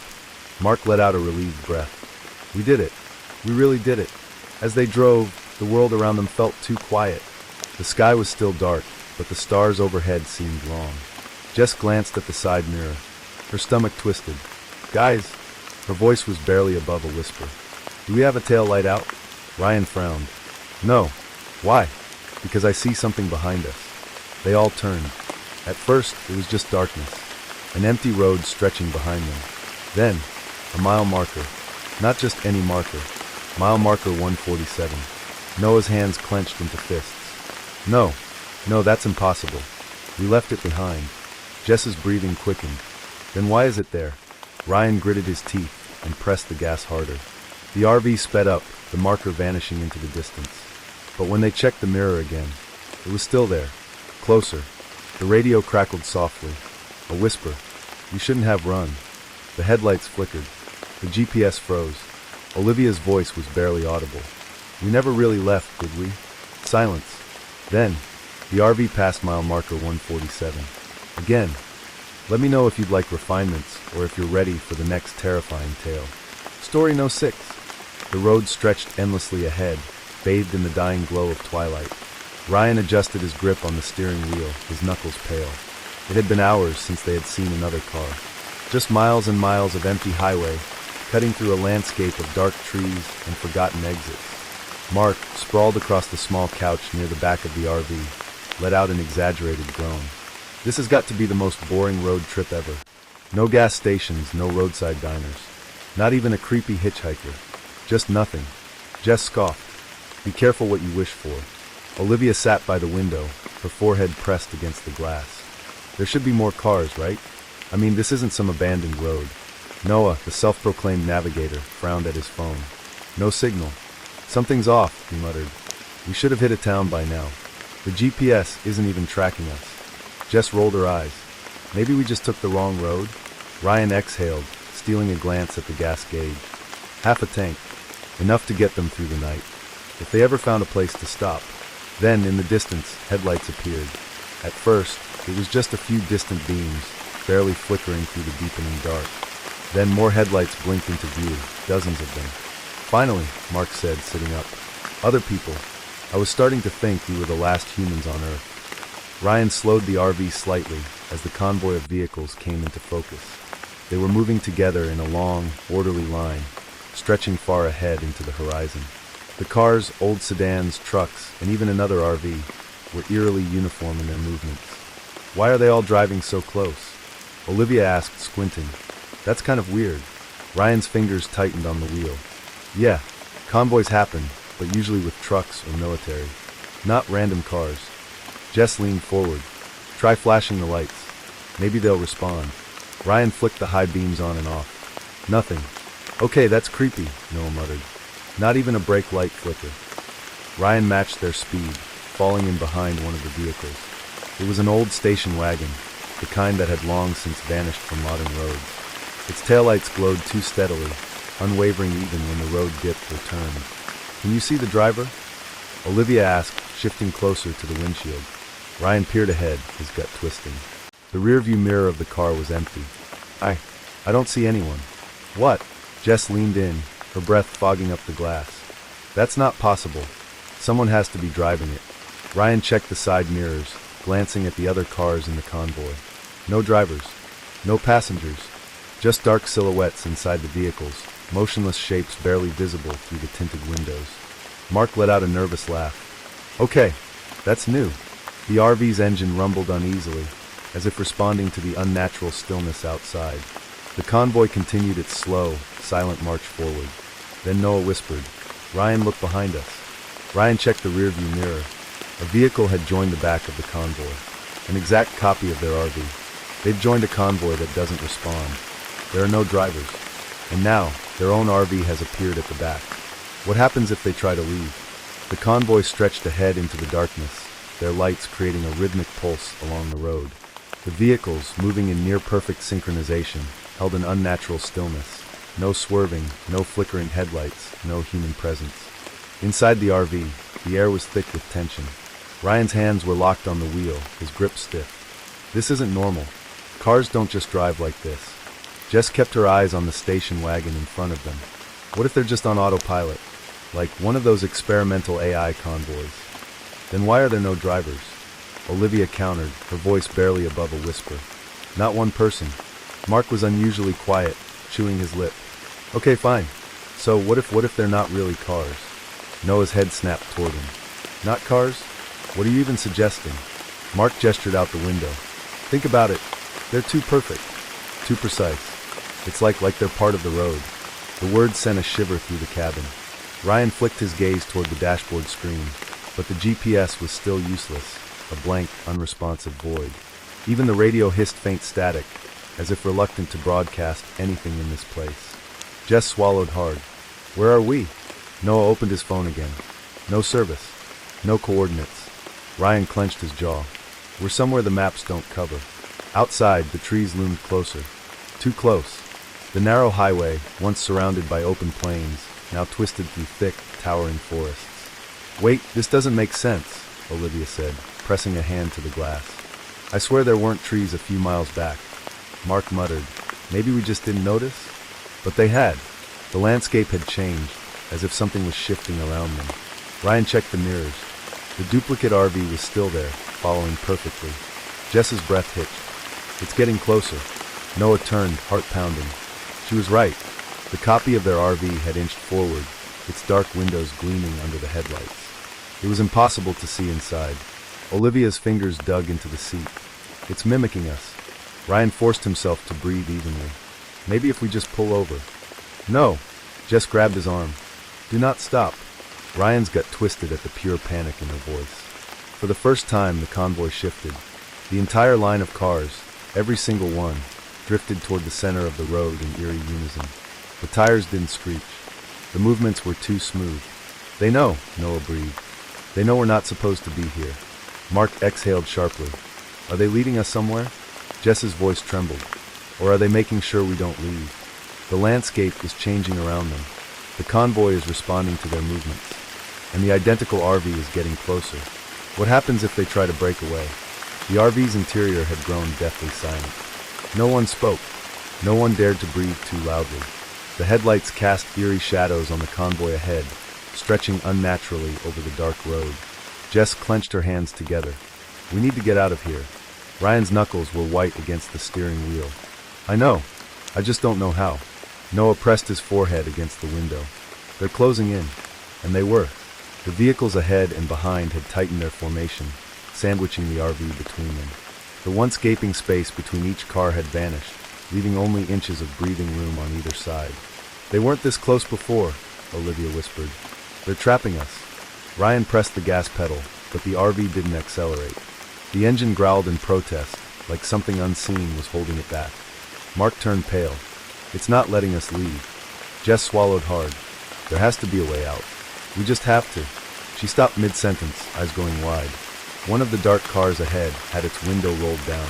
Mark let out a relieved breath. We did it. We really did it. As they drove, the world around them felt too quiet. The sky was still dark, but the stars overhead seemed long. Jess glanced at the side mirror. Her stomach twisted. Guys, her voice was barely above a whisper. Do we have a tail light out? Ryan frowned. No. Why? Because I see something behind us. They all turned. At first, it was just darkness. An empty road stretching behind them. Then, a mile marker. Not just any marker. Mile marker 147. Noah's hands clenched into fists. No, that's impossible. We left it behind. Jess's breathing quickened. Then why is it there? Ryan gritted his teeth and pressed the gas harder. The RV sped up, the marker vanishing into the distance. But when they checked the mirror again, it was still there. Closer. The radio crackled softly. A whisper. You shouldn't have run. The headlights flickered. The GPS froze. Olivia's voice was barely audible. We never really left, did we? Silence. Then, the RV passed mile marker 147. Again. Let me know if you'd like refinements, or if you're ready for the next terrifying tale. Story No. 6. The road stretched endlessly ahead, bathed in the dying glow of twilight. Ryan adjusted his grip on the steering wheel, his knuckles pale. It had been hours since they had seen another car. Just miles and miles of empty highway, cutting through a landscape of dark trees and forgotten exits. Mark, sprawled across the small couch near the back of the RV, let out an exaggerated groan. This has got to be the most boring road trip ever. No gas stations, no roadside diners. Not even a creepy hitchhiker. Just nothing. Jess scoffed. Be careful what you wish for. Olivia sat by the window, her forehead pressed against the glass. There should be more cars, right? I mean, this isn't some abandoned road. Noah, the self-proclaimed navigator, frowned at his phone. No signal. Something's off, he muttered. We should have hit a town by now. The GPS isn't even tracking us. Jess rolled her eyes. Maybe we just took the wrong road? Ryan exhaled, stealing a glance at the gas gauge. Half a tank. Enough to get them through the night. If they ever found a place to stop. Then, in the distance, headlights appeared. At first, it was just a few distant beams, barely flickering through the deepening dark. Then more headlights blinked into view, dozens of them. Finally, Mark said, sitting up. Other people. I was starting to think we were the last humans on Earth. Ryan slowed the RV slightly as the convoy of vehicles came into focus. They were moving together in a long, orderly line, stretching far ahead into the horizon. The cars, old sedans, trucks, and even another RV were eerily uniform in their movements. Why are they all driving so close? Olivia asked, squinting. That's kind of weird. Ryan's fingers tightened on the wheel. Yeah, convoys happen, but usually with trucks or military. Not random cars. Jess leaned forward. Try flashing the lights. Maybe they'll respond. Ryan flicked the high beams on and off. Nothing. Okay, that's creepy, Noah muttered. Not even a brake light flicker. Ryan matched their speed, falling in behind one of the vehicles. It was an old station wagon, the kind that had long since vanished from modern roads. Its taillights glowed too steadily, unwavering even when the road dipped or turned. Can you see the driver? Olivia asked, shifting closer to the windshield. Ryan peered ahead, his gut twisting. The rearview mirror of the car was empty. I don't see anyone. What? Jess leaned in, her breath fogging up the glass. That's not possible. Someone has to be driving it. Ryan checked the side mirrors, glancing at the other cars in the convoy. No drivers. No passengers. Just dark silhouettes inside the vehicles, motionless shapes barely visible through the tinted windows. Mark let out a nervous laugh. Okay, that's new. The RV's engine rumbled uneasily, as if responding to the unnatural stillness outside. The convoy continued its slow, silent march forward. Then Noah whispered, "Ryan, look behind us." Ryan checked the rearview mirror. A vehicle had joined the back of the convoy. An exact copy of their RV. They've joined a convoy that doesn't respond. There are no drivers. And now, their own RV has appeared at the back. What happens if they try to leave? The convoy stretched ahead into the darkness, their lights creating a rhythmic pulse along the road. The vehicles, moving in near-perfect synchronization, held an unnatural stillness. No swerving, no flickering headlights, no human presence. Inside the RV, the air was thick with tension. Ryan's hands were locked on the wheel, his grip stiff. This isn't normal. Cars don't just drive like this. Jess kept her eyes on the station wagon in front of them. What if they're just on autopilot? Like one of those experimental AI convoys? Then why are there no drivers? Olivia countered, her voice barely above a whisper. Not one person. Mark was unusually quiet, chewing his lip. Okay, fine. So what if they're not really cars? Noah's head snapped toward him. Not cars? What are you even suggesting? Mark gestured out the window. Think about it. They're too perfect. Too precise. It's like they're part of the road. The words sent a shiver through the cabin. Ryan flicked his gaze toward the dashboard screen, but the GPS was still useless, a blank, unresponsive void. Even the radio hissed faint static, as if reluctant to broadcast anything in this place. Jess swallowed hard. Where are we? Noah opened his phone again. No service. No coordinates. Ryan clenched his jaw. We're somewhere the maps don't cover. Outside, the trees loomed closer. Too close. The narrow highway, once surrounded by open plains, now twisted through thick, towering forests. Wait, this doesn't make sense, Olivia said, pressing a hand to the glass. I swear there weren't trees a few miles back. Mark muttered, maybe we just didn't notice? But they had. The landscape had changed, as if something was shifting around them. Ryan checked the mirrors. The duplicate RV was still there, following perfectly. Jess's breath hitched. It's getting closer. Noah turned, heart pounding. She was right. The copy of their RV had inched forward, its dark windows gleaming under the headlights. It was impossible to see inside. Olivia's fingers dug into the seat. It's mimicking us. Ryan forced himself to breathe evenly. Maybe if we just pull over. No. Jess grabbed his arm. Do not stop. Ryan's gut twisted at the pure panic in her voice. For the first time, the convoy shifted. The entire line of cars, every single one, drifted toward the center of the road in eerie unison. The tires didn't screech. The movements were too smooth. They know, Noah breathed. They know we're not supposed to be here. Mark exhaled sharply. Are they leading us somewhere? Jess's voice trembled. Or are they making sure we don't leave? The landscape is changing around them. The convoy is responding to their movements. And the identical RV is getting closer. What happens if they try to break away? The RV's interior had grown deathly silent. No one spoke. No one dared to breathe too loudly. The headlights cast eerie shadows on the convoy ahead, stretching unnaturally over the dark road. Jess clenched her hands together. We need to get out of here. Ryan's knuckles were white against the steering wheel. I know. I just don't know how. Noah pressed his forehead against the window. They're closing in. And they were. The vehicles ahead and behind had tightened their formation, sandwiching the RV between them. The once gaping space between each car had vanished, leaving only inches of breathing room on either side. They weren't this close before, Olivia whispered. They're trapping us. Ryan pressed the gas pedal, but the RV didn't accelerate. The engine growled in protest, like something unseen was holding it back. Mark turned pale. It's not letting us leave. Jess swallowed hard. There has to be a way out. We just have to. She stopped mid-sentence, eyes going wide. One of the dark cars ahead had its window rolled down.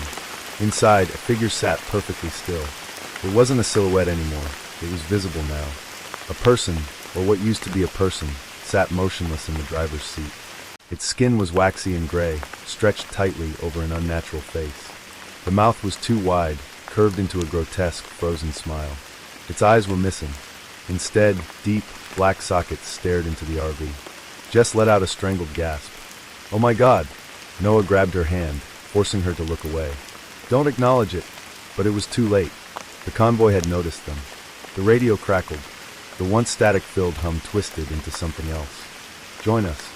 Inside, a figure sat perfectly still. It wasn't a silhouette anymore. It was visible now. A person, or what used to be a person, sat motionless in the driver's seat. Its skin was waxy and gray, stretched tightly over an unnatural face. The mouth was too wide, curved into a grotesque, frozen smile. Its eyes were missing. Instead, deep, black sockets stared into the RV. Jess let out a strangled gasp. Oh my God! Noah grabbed her hand, forcing her to look away. Don't acknowledge it. But it was too late. The convoy had noticed them. The radio crackled. The once static-filled hum twisted into something else. Join us.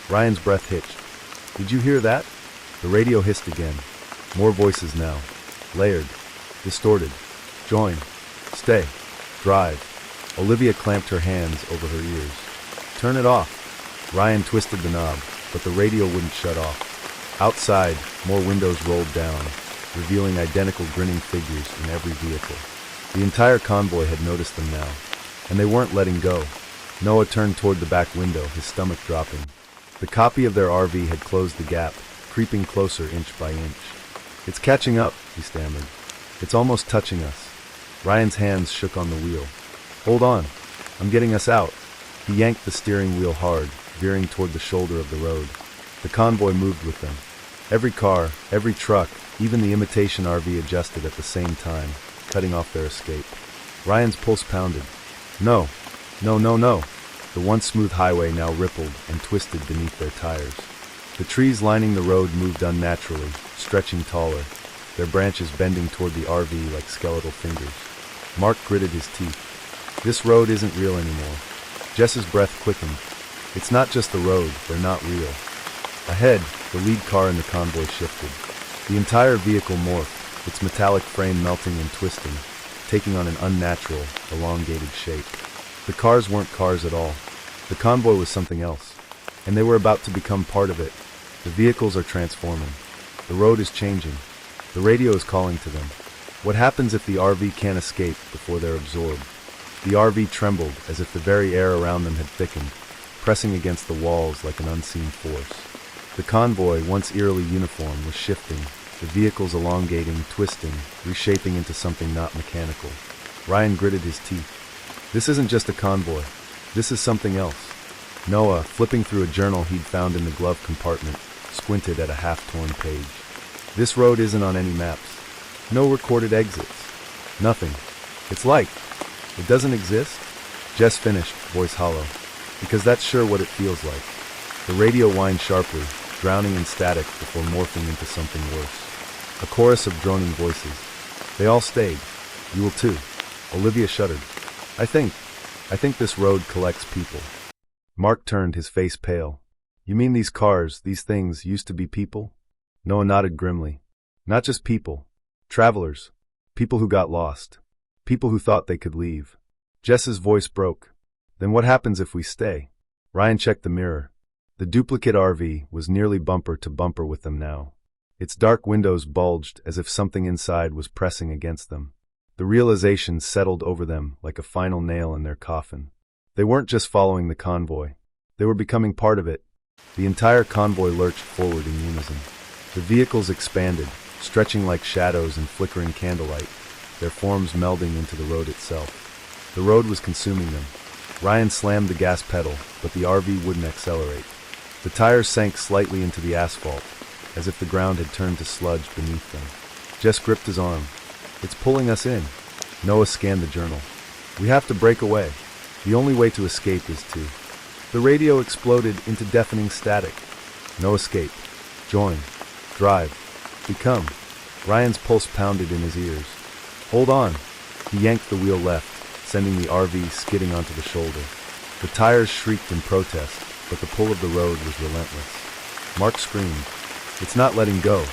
Ryan's breath hitched. Did you hear that? The radio hissed again. More voices now. Layered. Distorted. Join. Stay. Drive. Olivia clamped her hands over her ears. Turn it off. Ryan twisted the knob, but the radio wouldn't shut off. Outside, more windows rolled down, revealing identical grinning figures in every vehicle. The entire convoy had noticed them now, and they weren't letting go. Noah turned toward the back window, his stomach dropping. The copy of their RV had closed the gap, creeping closer inch by inch. It's catching up, he stammered. It's almost touching us. Ryan's hands shook on the wheel. Hold on, I'm getting us out. He yanked the steering wheel hard, veering toward the shoulder of the road. The convoy moved with them. Every car, every truck, even the imitation RV adjusted at the same time, cutting off their escape. Ryan's pulse pounded. No. The once smooth highway now rippled and twisted beneath their tires. The trees lining the road moved unnaturally, stretching taller, their branches bending toward the RV like skeletal fingers. Mark gritted his teeth. This road isn't real anymore. Jess's breath quickened. It's not just the road, they're not real. Ahead, the lead car in the convoy shifted. The entire vehicle morphed, its metallic frame melting and twisting, taking on an unnatural, elongated shape. The cars weren't cars at all. The convoy was something else, and they were about to become part of it. The vehicles are transforming. The road is changing. The radio is calling to them. What happens if the RV can't escape before they're absorbed? The RV trembled as if the very air around them had thickened, pressing against the walls like an unseen force. The convoy, once eerily uniform, was shifting, the vehicles elongating, twisting, reshaping into something not mechanical. Ryan gritted his teeth. This isn't just a convoy. This is something else. Noah, flipping through a journal he'd found in the glove compartment, squinted at a half-torn page. This road isn't on any maps. No recorded exits. Nothing. It's like it doesn't exist? Jess finished, voice hollow. Because that's sure what it feels like. The radio whined sharply, drowning in static before morphing into something worse. A chorus of droning voices. They all stayed. You will too. Olivia shuddered. I think this road collects people. Mark turned, his face pale. You mean these cars, these things, used to be people? Noah nodded grimly. Not just people. Travelers. People who got lost. People who thought they could leave. Jess's voice broke. Then what happens if we stay? Ryan checked the mirror. The duplicate RV was nearly bumper to bumper with them now. Its dark windows bulged as if something inside was pressing against them. The realization settled over them like a final nail in their coffin. They weren't just following the convoy. They were becoming part of it. The entire convoy lurched forward in unison. The vehicles expanded, stretching like shadows in flickering candlelight, their forms melding into the road itself. The road was consuming them. Ryan slammed the gas pedal, but the RV wouldn't accelerate. The tires sank slightly into the asphalt, as if the ground had turned to sludge beneath them. Jess gripped his arm. It's pulling us in. Noah scanned the journal. We have to break away. The only way to escape is to. The radio exploded into deafening static. No escape. Join. Drive. Become. Ryan's pulse pounded in his ears. Hold on. He yanked the wheel left, sending the RV skidding onto the shoulder. The tires shrieked in protest, but the pull of the road was relentless. Mark screamed. It's not letting go.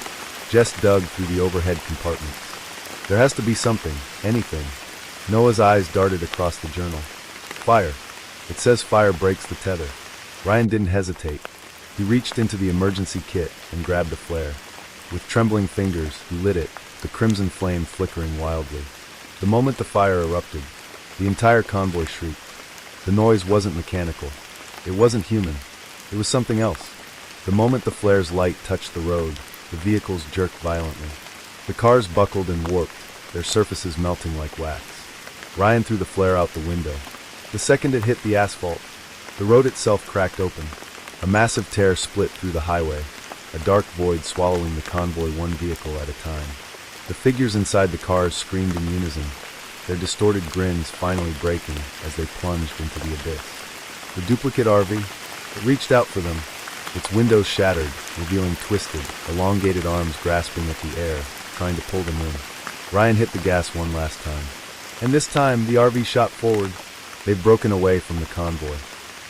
Jess dug through the overhead compartments. There has to be something, anything. Noah's eyes darted across the journal. Fire. It says fire breaks the tether. Ryan didn't hesitate. He reached into the emergency kit and grabbed a flare. With trembling fingers, he lit it, the crimson flame flickering wildly. The moment the fire erupted, the entire convoy shrieked. The noise wasn't mechanical. It wasn't human. It was something else. The moment the flare's light touched the road, the vehicles jerked violently. The cars buckled and warped, their surfaces melting like wax. Ryan threw the flare out the window. The second it hit the asphalt, the road itself cracked open. A massive tear split through the highway, a dark void swallowing the convoy one vehicle at a time. The figures inside the cars screamed in unison, their distorted grins finally breaking as they plunged into the abyss. The duplicate RV, it reached out for them, its windows shattered, revealing twisted, elongated arms grasping at the air, trying to pull them in. Ryan hit the gas one last time. And this time, the RV shot forward. They've broken away from the convoy.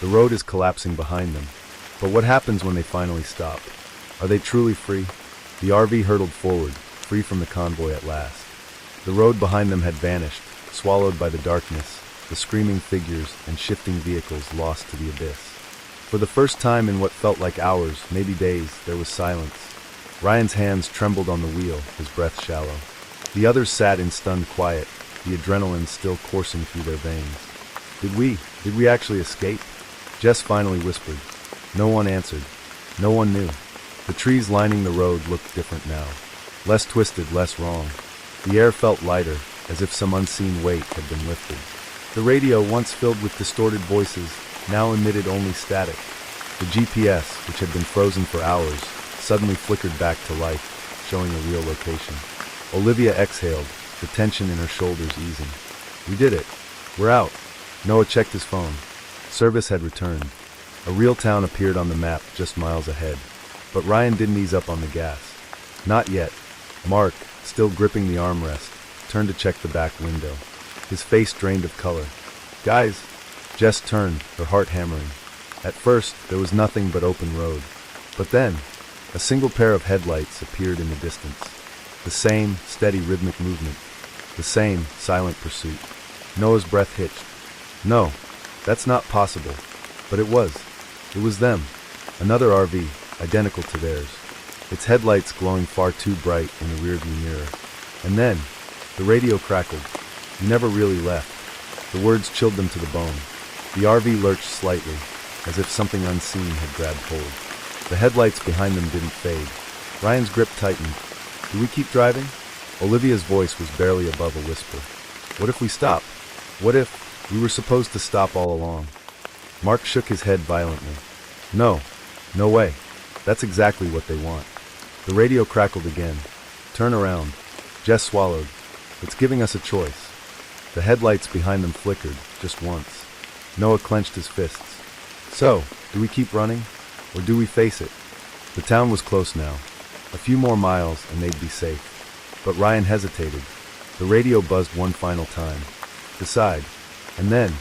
The road is collapsing behind them. But what happens when they finally stop? Are they truly free? The RV hurtled forward, free from the convoy at last. The road behind them had vanished, swallowed by the darkness, the screaming figures and shifting vehicles lost to the abyss. For the first time in what felt like hours, maybe days, there was silence. Ryan's hands trembled on the wheel, his breath shallow. The others sat in stunned quiet, the adrenaline still coursing through their veins. Did we actually escape? Jess finally whispered. No one answered. No one knew. The trees lining the road looked different now. Less twisted, less wrong. The air felt lighter, as if some unseen weight had been lifted. The radio, once filled with distorted voices, now emitted only static. The GPS, which had been frozen for hours, suddenly flickered back to life, showing a real location. Olivia exhaled, the tension in her shoulders easing. We did it. We're out. Noah checked his phone. Service had returned. A real town appeared on the map just miles ahead. But Ryan didn't ease up on the gas. Not yet. Mark, still gripping the armrest, turned to check the back window. His face drained of color. Guys! Jess turned, her heart hammering. At first, there was nothing but open road. But then, a single pair of headlights appeared in the distance. The same steady rhythmic movement. The same silent pursuit. Noah's breath hitched. No, that's not possible. But it was. It was them. Another RV, identical to theirs. Its headlights glowing far too bright in the rearview mirror. And then, the radio crackled. You never really left. The words chilled them to the bone. The RV lurched slightly, as if something unseen had grabbed hold. The headlights behind them didn't fade. Ryan's grip tightened. Do we keep driving? Olivia's voice was barely above a whisper. What if we stop? What if we were supposed to stop all along? Mark shook his head violently. No way. That's exactly what they want. The radio crackled again. Turn around. Jess swallowed. It's giving us a choice. The headlights behind them flickered, just once. Noah clenched his fists. So, do we keep running? Or do we face it? The town was close now. A few more miles and they'd be safe. But Ryan hesitated. The radio buzzed one final time. Decide. And then,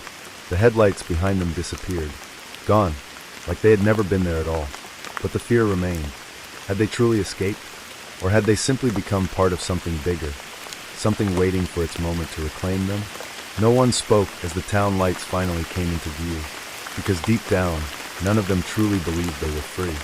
the headlights behind them disappeared. Gone. Like they had never been there at all. But the fear remained. Had they truly escaped? Or had they simply become part of something bigger? Something waiting for its moment to reclaim them? No one spoke as the town lights finally came into view. Because deep down, none of them truly believed they were free.